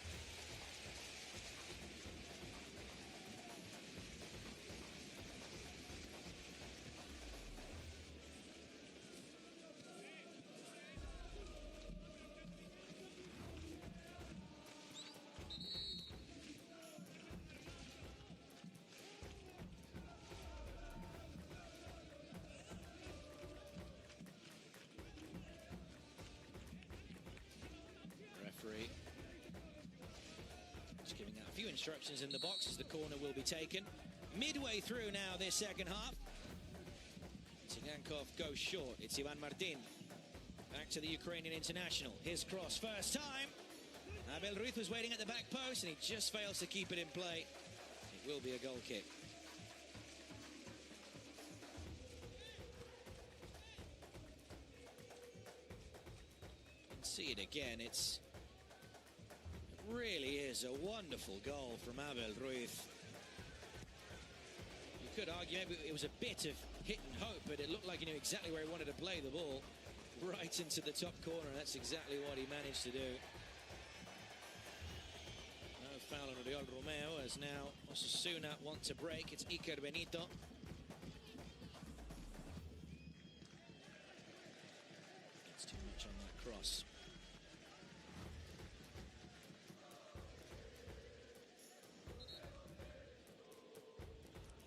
instructions in the box as the corner will be taken. Midway through now this second half. Tsygankov goes short. It's Ivan Martin. Back to the Ukrainian international. His cross first time. Abel Ruiz was waiting at the back post and he just fails to keep it in play. It will be a goal kick. See it again. It really is a wonderful goal from Abel Ruiz. You could argue maybe it was a bit of hit and hope, but it looked like he knew exactly where he wanted to play the ball, right into the top corner. That's exactly what he managed to do. No foul on Romeu, as now Osasuna want to break. It's Iker Benito. Gets too much on that cross.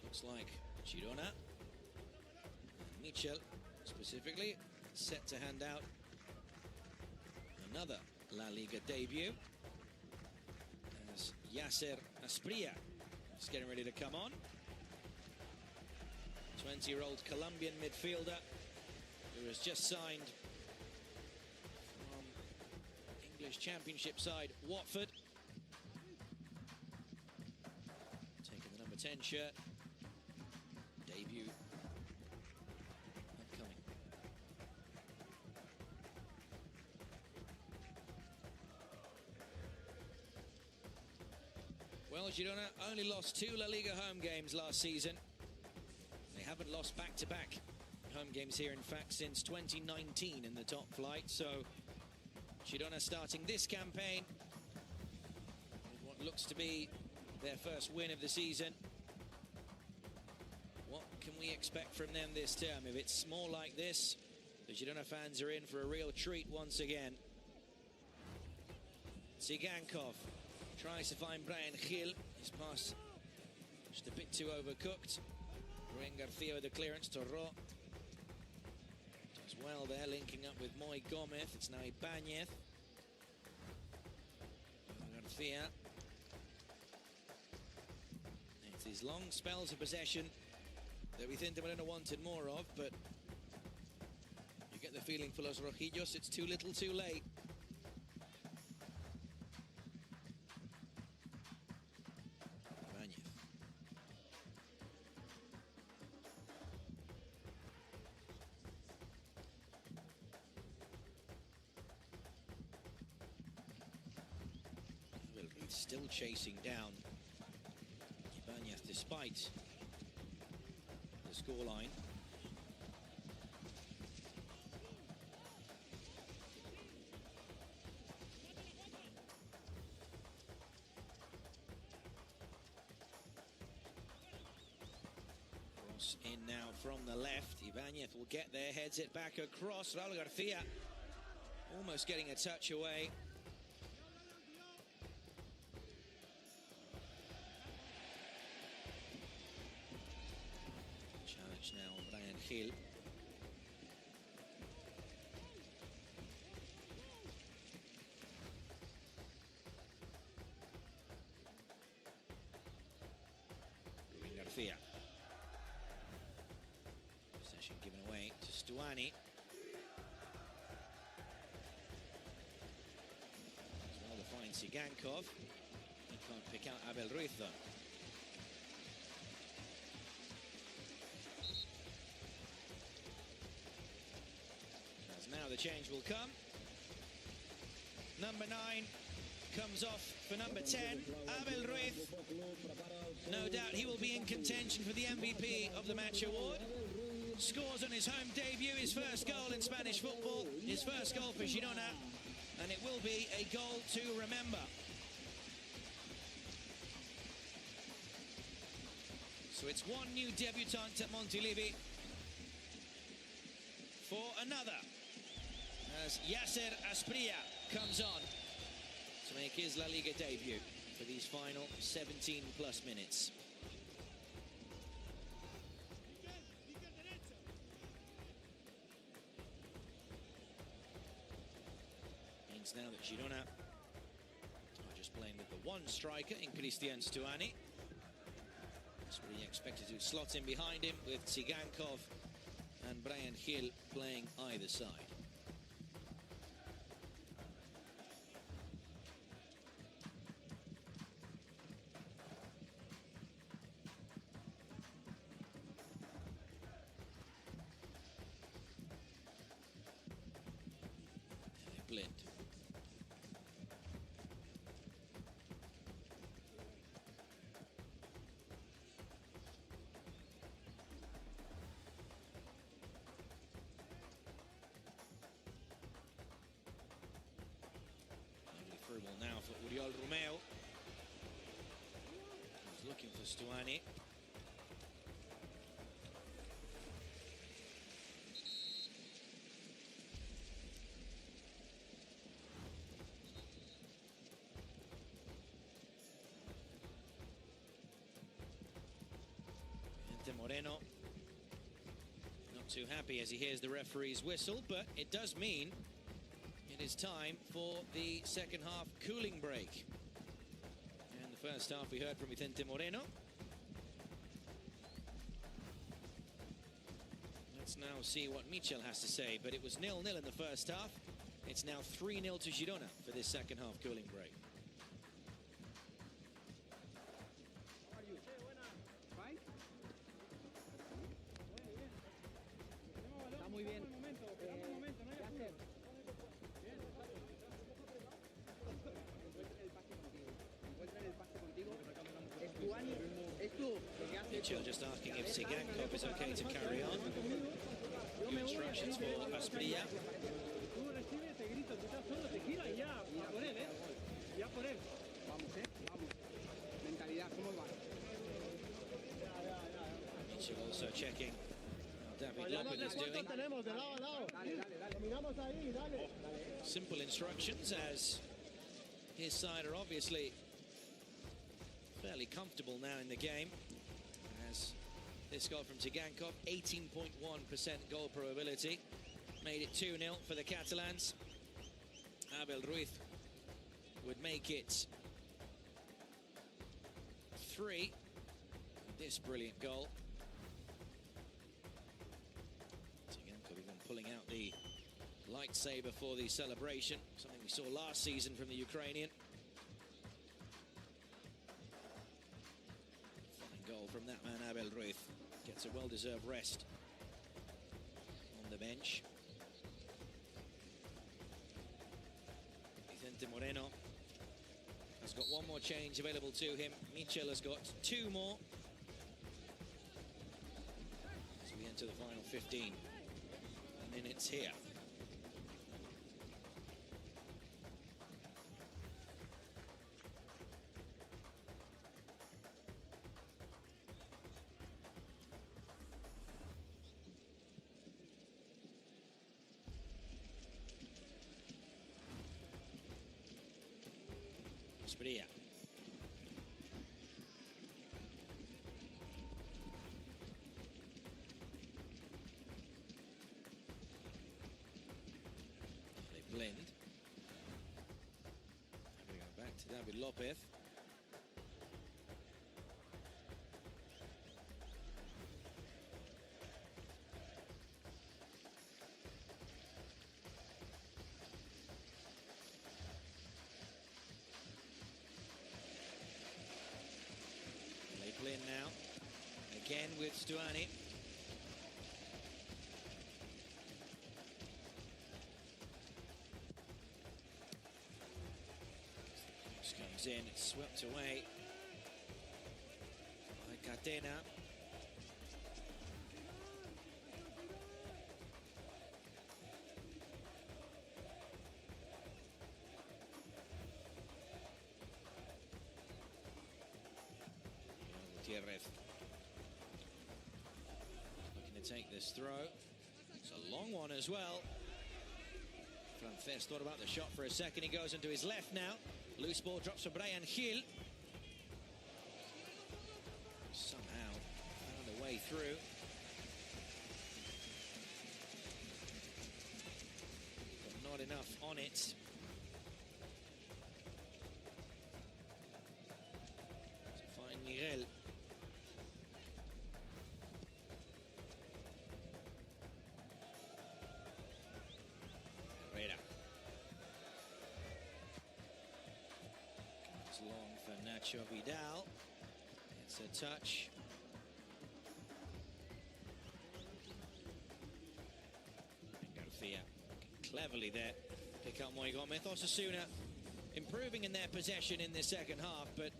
Looks like Girona, Michel specifically, set to hand out another La Liga debut as Yasser Asprilla is getting ready to come on. 20-year-old Colombian midfielder who has just signed from English Championship side Watford. Taking the number 10 shirt. Debut upcoming. Well, Girona only lost 2 La Liga home games last season. They haven't lost back-to-back home games here, in fact, since 2019 in the top flight. So Girona starting this campaign with what looks to be their first win of the season. What can we expect from them this term? If it's more like this, the Girona fans are in for a real treat once again. Tsygankov tries to find Brian Gil. His pass just a bit too overcooked. Ruen Garcia with the clearance. Torro does well there, linking up with Moy Gomez. It's now Ibanez. Garcia. It's these long spells of possession that we think Girona wanted more of, but you get the feeling for Los Rojillos, it's too little too late. Ibanez. Still chasing down Ibanez despite the scoreline. Cross in now from the left. Ibanez will get there, heads it back across. Raul Garcia almost getting a touch away. Now Brian Gil. Ruen Garcia. Possession given away to Stuani. As well to find Tsygankov. He can't pick out Abel Ruiz though. Now the change will come. Number 9 comes off for number 10, Abel Ruiz. No doubt he will be in contention for the MVP of the match award. Scores on his home debut, his first goal in Spanish football, his first goal for Girona, and it will be a goal to remember. So it's one new debutant at Montilivi for another, as Yasser Asprilla comes on to make his La Liga debut for these final 17 plus minutes. Means now that Girona are just playing playing with the one striker in Cristian Stuani. Really expected to slot in behind him with Tsygankov and Bryan Gil playing either side. Blind. Through ball now for Romeu. He's looking for Stuani. Moreno not too happy as he hears the referee's whistle, but it does mean it is time for the second half cooling break. And the first half we heard from Vicente Moreno. Let's now see what Michel has to say, but it was 0-0 in the first half. It's now 3-0 to Girona for this second half cooling break. Michel just asking if Tsygankov is okay to carry on. New instructions for Asprilla. Michel also checking how David Lopez is doing. Simple instructions, as his side are obviously fairly comfortable now in the game, as this goal from Tsygankov, 18.1% goal probability, made it 2-0 for the Catalans. Abel Ruiz would make it 3 with this brilliant goal. Tsygankov even pulling out the lightsaber for the celebration, something we saw last season from the Ukrainian. Goal from that man, Abel Ruiz. Gets a well-deserved rest on the bench. Vicente Moreno has got one more change available to him. Michel has got 2 more. As we enter the final 15 minutes here. Asprilla. They blend. And we go back to David Lopez. In now, again with Stuani. This comes in, it's swept away by Catena. Gutierrez looking to take this throw. It's a long one as well. Frances thought about the shot for a second. He goes into his left now. Loose ball drops for Bryan Gil. Somehow found a way through. But not enough on it. Nacho Vidal. It's a touch. And Garcia cleverly there. Pick up Moi Gomez. Osasuna improving in their possession in the second half, but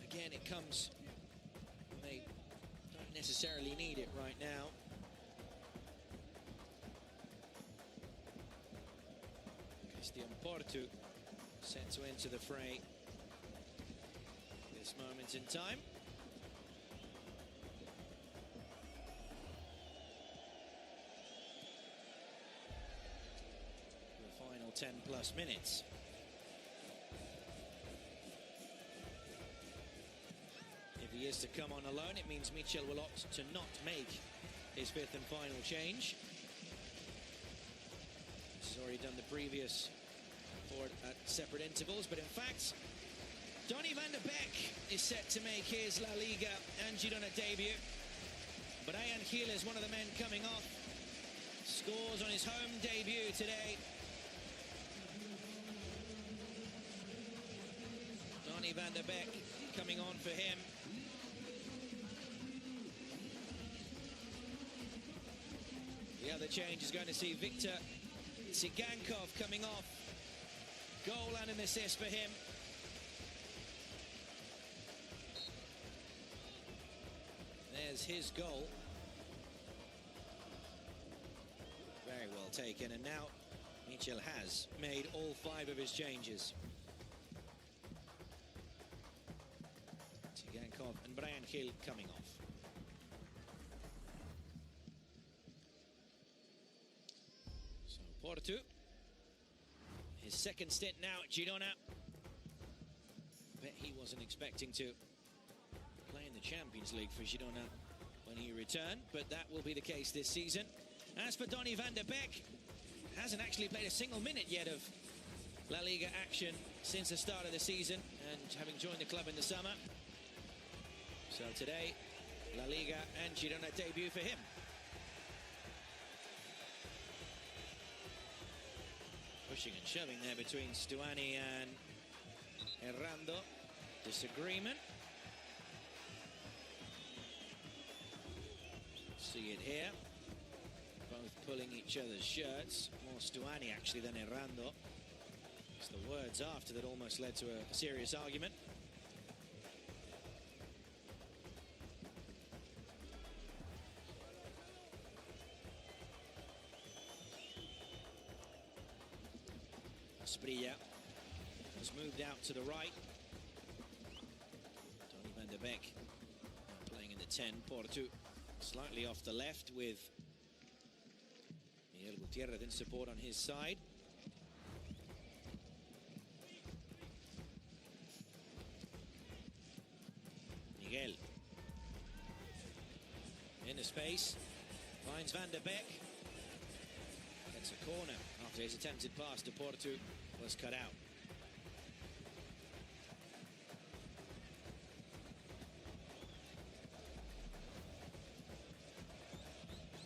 again it comes when they don't necessarily need it right now. Portu set to enter the fray this moment in time. The final 10+ minutes. If he is to come on alone, it means Michel will opt to not make his 5th and final change. He's already done the previous at separate intervals, but in fact Donny van de Beek is set to make his La Liga and Girona debut. Brian Gil is one of the men coming off, scores on his home debut today. Donny van de Beek coming on for him. The other change is going to see Victor Tsygankov coming off. Goal and an assist for him. There's his goal. Very well taken, and now Michel has made all 5 of his changes. Tsygankov and Brian Gil coming off. So Portu, his second stint now at Girona. Bet he wasn't expecting to play in the Champions League for Girona when he returned, but that will be the case this season. As for Donny van de Beek, hasn't actually played a single minute yet of La Liga action since the start of the season, and having joined the club in the summer. So today, La Liga and Girona debut for him. Pushing and shoving there between Stuani and Herrando. Disagreement. See it here. Both pulling each other's shirts. More Stuani actually than Herrando. It's the words after that almost led to a serious argument. Asprilla has moved out to the right. Donny van de Beek playing in the 10. Portu slightly off the left with Gutierrez in support on his side. Miguel in the space, finds van de Beek. Gets a corner after his attempted pass to Portu was cut out.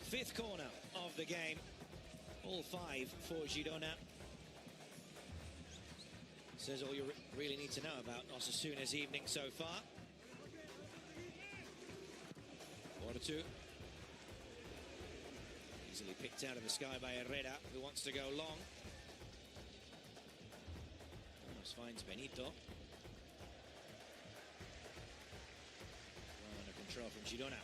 Fifth corner of the game. All 5 for Girona. Says all you really need to know about Osasuna's evening so far. Portu. Easily picked out of the sky by Herrera, who wants to go long. Almost finds Benito. Well under control from Girona.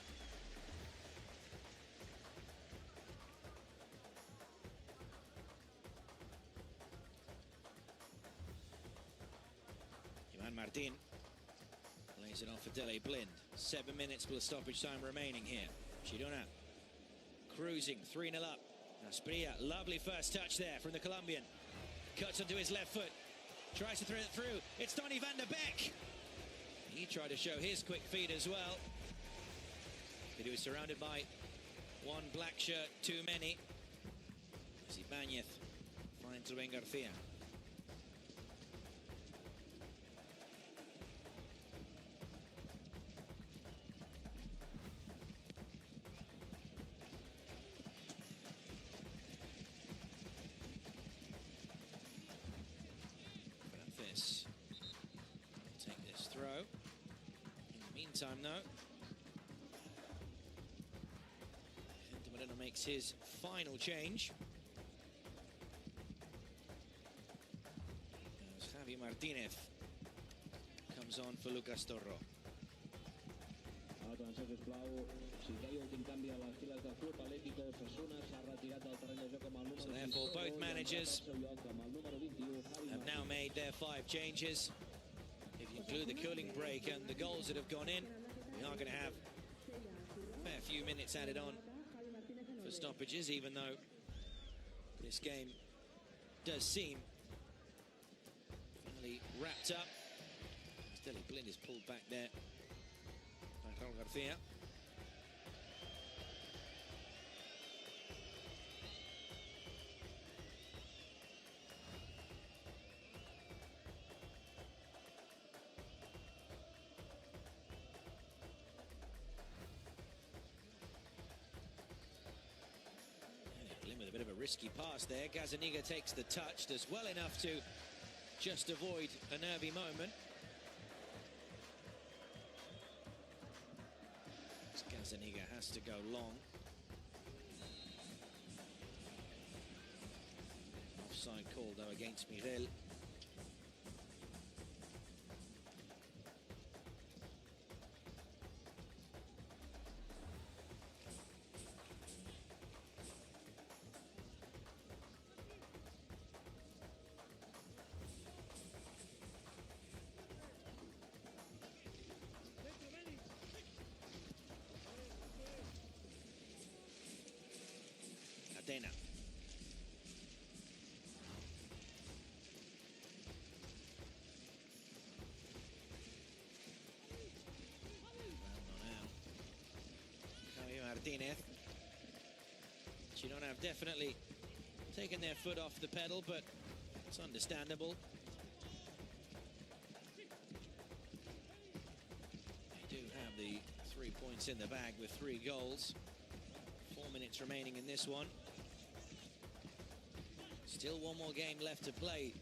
Martin lays it off for Dele Blind. 7 minutes plus stoppage time remaining here. Girona cruising, 3-0 up. Asprilla, lovely first touch there from the Colombian. Cuts onto his left foot. Tries to throw it through. It's Donny van de Beek. He tried to show his quick feet as well. But he was surrounded by one black shirt too many. As Ibanez finds Rubén García. Take this throw. time, though. Herrera makes his final change. As Javi Martinez comes on for Lucas Torro. So therefore, both managers have now made their 5 changes. If you include the cooling break and the goals that have gone in, we are going to have a fair few minutes added on for stoppages, even though this game does seem fairly wrapped up. Steli Blind is pulled back there by Raul Garcia. With a bit of a risky pass there. Gazzaniga takes the touch, does well enough to just avoid a nervy moment. Gazzaniga has to go long. Offside call though against Miguel. Catena. Martinez. Girona have definitely taken their foot off the pedal, but it's understandable. They do have the 3 points in the bag with 3 goals. 4 minutes remaining in this one. Still one more game left to play,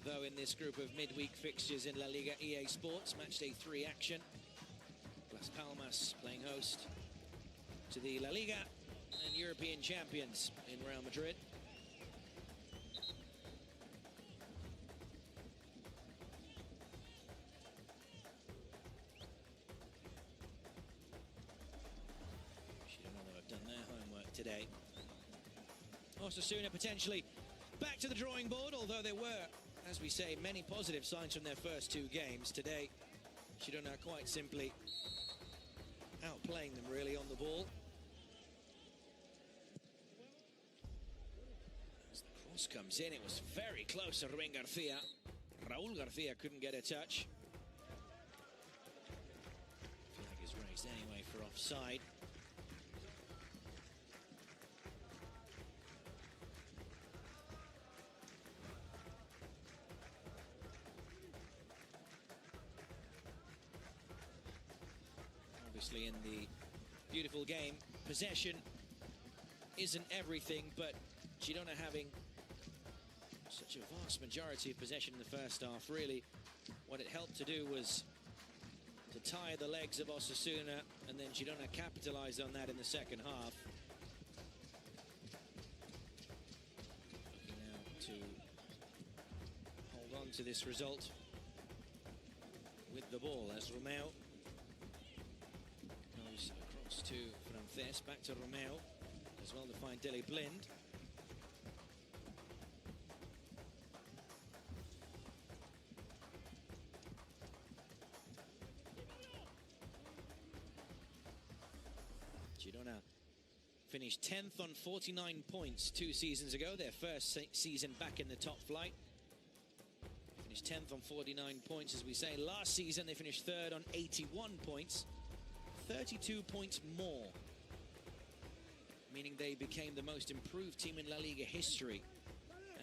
though, in this group of midweek fixtures in La Liga EA Sports. Matchday 3 action. Las Palmas playing host to the La Liga and European champions in Real Madrid. Girona have done their homework today. Osasuna potentially back to the drawing board, although there were, as we say, many positive signs from their first 2 games. Today, Girona quite simply outplaying them really on the ball. As the cross comes in, it was very close to Rubén García. Raúl García couldn't get a touch. Flag is raised anyway for offside. Obviously, in the beautiful game, possession isn't everything, but Girona having such a vast majority of possession in the first half, really what it helped to do was to tie the legs of Osasuna, and then Girona capitalized on that in the second half. Looking now to hold on to this result with the ball as Romeu goes across to Frances, back to Romeu, as well to find Steli Blind. Girona finished 10th on 49 points 2 seasons ago, their first season back in the top flight. Finished 10th on 49 points, as we say. Last season they finished 3rd on 81 points, 32 points more, meaning they became the most improved team in La Liga history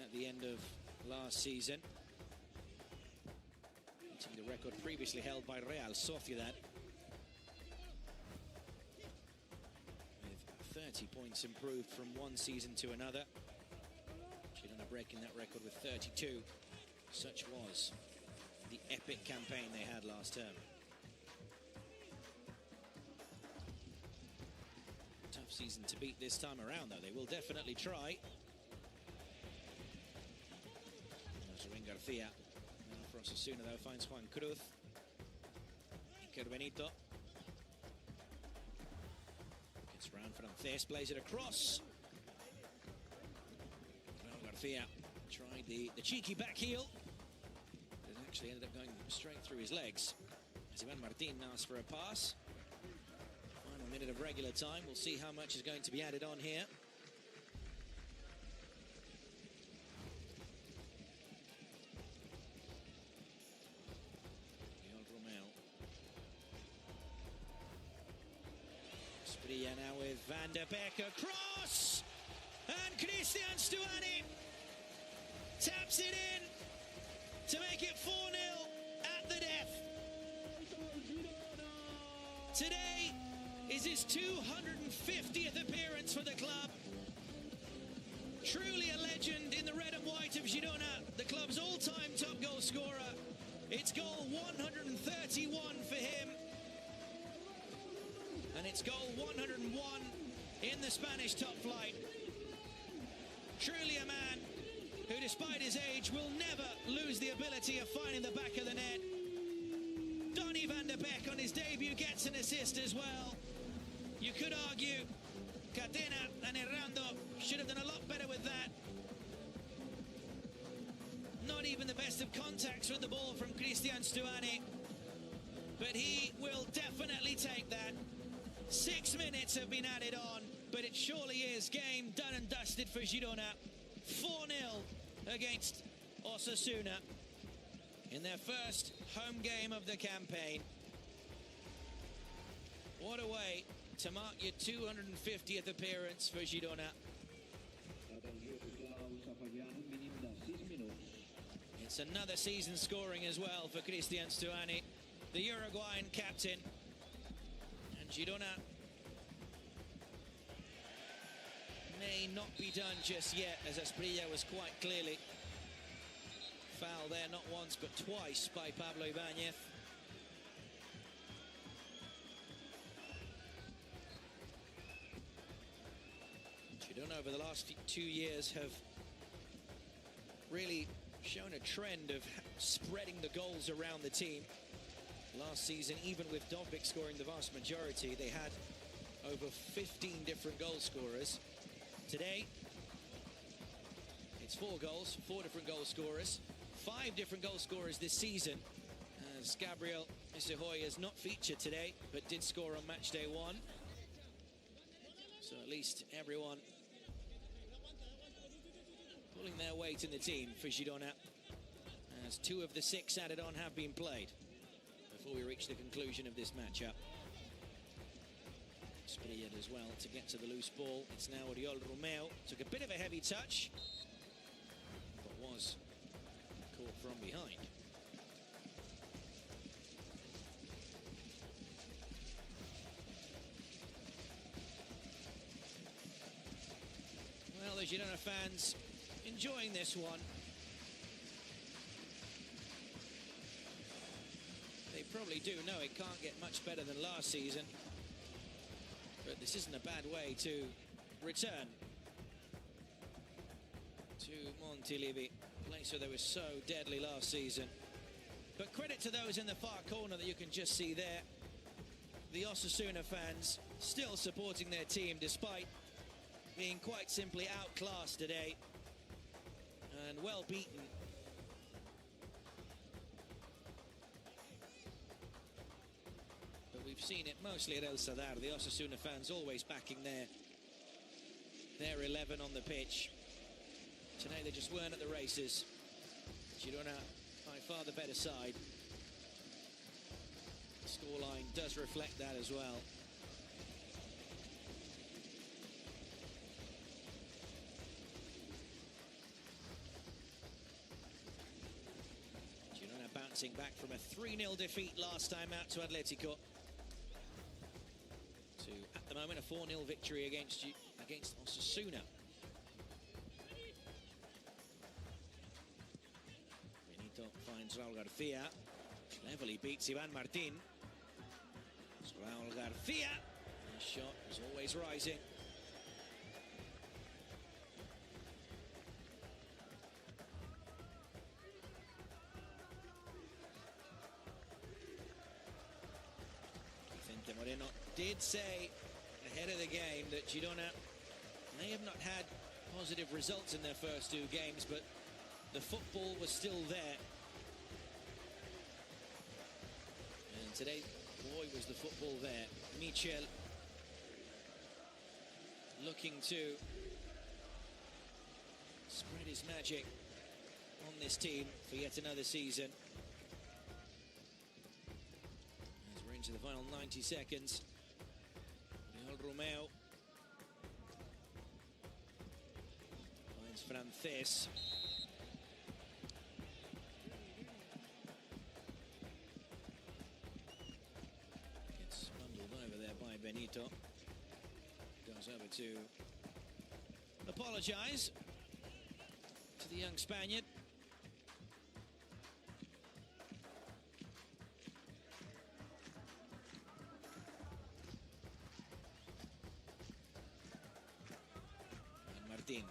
at the end of last season, beating the record previously held by Real Sociedad, with 30 points improved from one season to another. Girona breaking that record with 32. Such was the epic campaign they had last term. season to beat this time around, though. They will definitely try. Garcia. Now for Osasuna, though, finds Juan Cruz. Benito. Gets round Frances, plays it across. Well, Garcia tried the cheeky back heel. It actually ended up going straight through his legs. As Ivan Martin asks for a pass. Final minute of regular time. We'll see how much is going to be added on here. Now with Van der Beek across, and Cristian Stuani taps it in to make it 4-0 at the death. Today is his 250th appearance for the club. Truly a legend in the red and white of Girona, the club's all-time top goal scorer. It's goal 131 for him. And it's goal 101 in the Spanish top flight. Truly a man who, despite his age, will never lose the ability of finding the back of the net. Donny van der Beek on his debut gets an assist as well. You could argue Catena and Herrando should have done a lot better with that. Not even the best of contacts with the ball from Cristian Stuani. But he will definitely take that. 6 minutes have been added on, but it surely is game done and dusted for Girona. 4-0 against Osasuna in their first home game of the campaign. What a way to mark your 250th appearance for Girona. It's another season scoring as well for Cristian Stuani, the Uruguayan captain. And Girona may not be done just yet, as Asprilla was quite clearly fouled there, not once but twice, by Pablo Ibanez. Girona over the last 2 years have really shown a trend of spreading the goals around the team. Last season, even with Dovbyk scoring the vast majority, they had over 15 different goal scorers. Today, it's 4 goals, 4 different goal scorers, 5 different goal scorers this season, as Gabriel Isihoy has not featured today, but did score on match day 1. So at least everyone pulling their weight in the team for Girona, as 2 of the 6 added on have been played before we reach the conclusion of this matchup. Spiriad as well to get to the loose ball. It's now Oriol Romeu. Took a bit of a heavy touch, but was caught from behind. Well, the Girona fans enjoying this one. They probably do know it can't get much better than last season. But this isn't a bad way to return to Montilivi, a place where they were so deadly last season. But credit to those in the far corner that you can just see there. The Osasuna fans still supporting their team despite being quite simply outclassed today and well beaten. We've seen it mostly at El Sadar. The Osasuna fans always backing their 11 on the pitch. Today they just weren't at the races. Girona by far the better side. The scoreline does reflect that as well. Girona bouncing back from a 3-0 defeat last time out to Atletico. At the moment, a 4-0 victory against Osasuna. Benito finds Raul Garcia. Cleverly beats Ivan Martin. It's Raul Garcia. The shot is always rising. Moreno did say ahead of the game that Girona may have not had positive results in their first two games, but the football was still there. And today, boy, was the football there. Michel looking to spread his magic on this team for yet another season. As we're into the final 90 seconds, Romeu finds Frances. Gets bundled over there by Benito. Goes over to apologise to the young Spaniard. And Martin.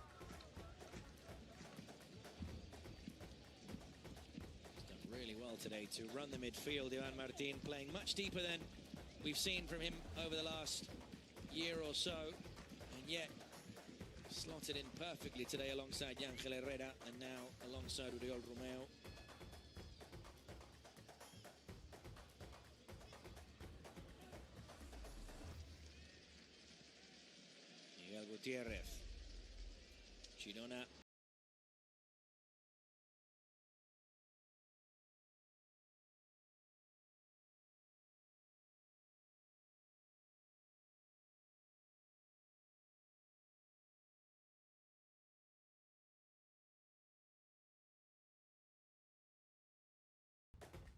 He's done really well today to run the midfield. Ivan Martin playing much deeper than we've seen from him over the last year or so, and yet slotted in perfectly today alongside Ángel Herrera and now alongside Romeu. Gutierrez. Girona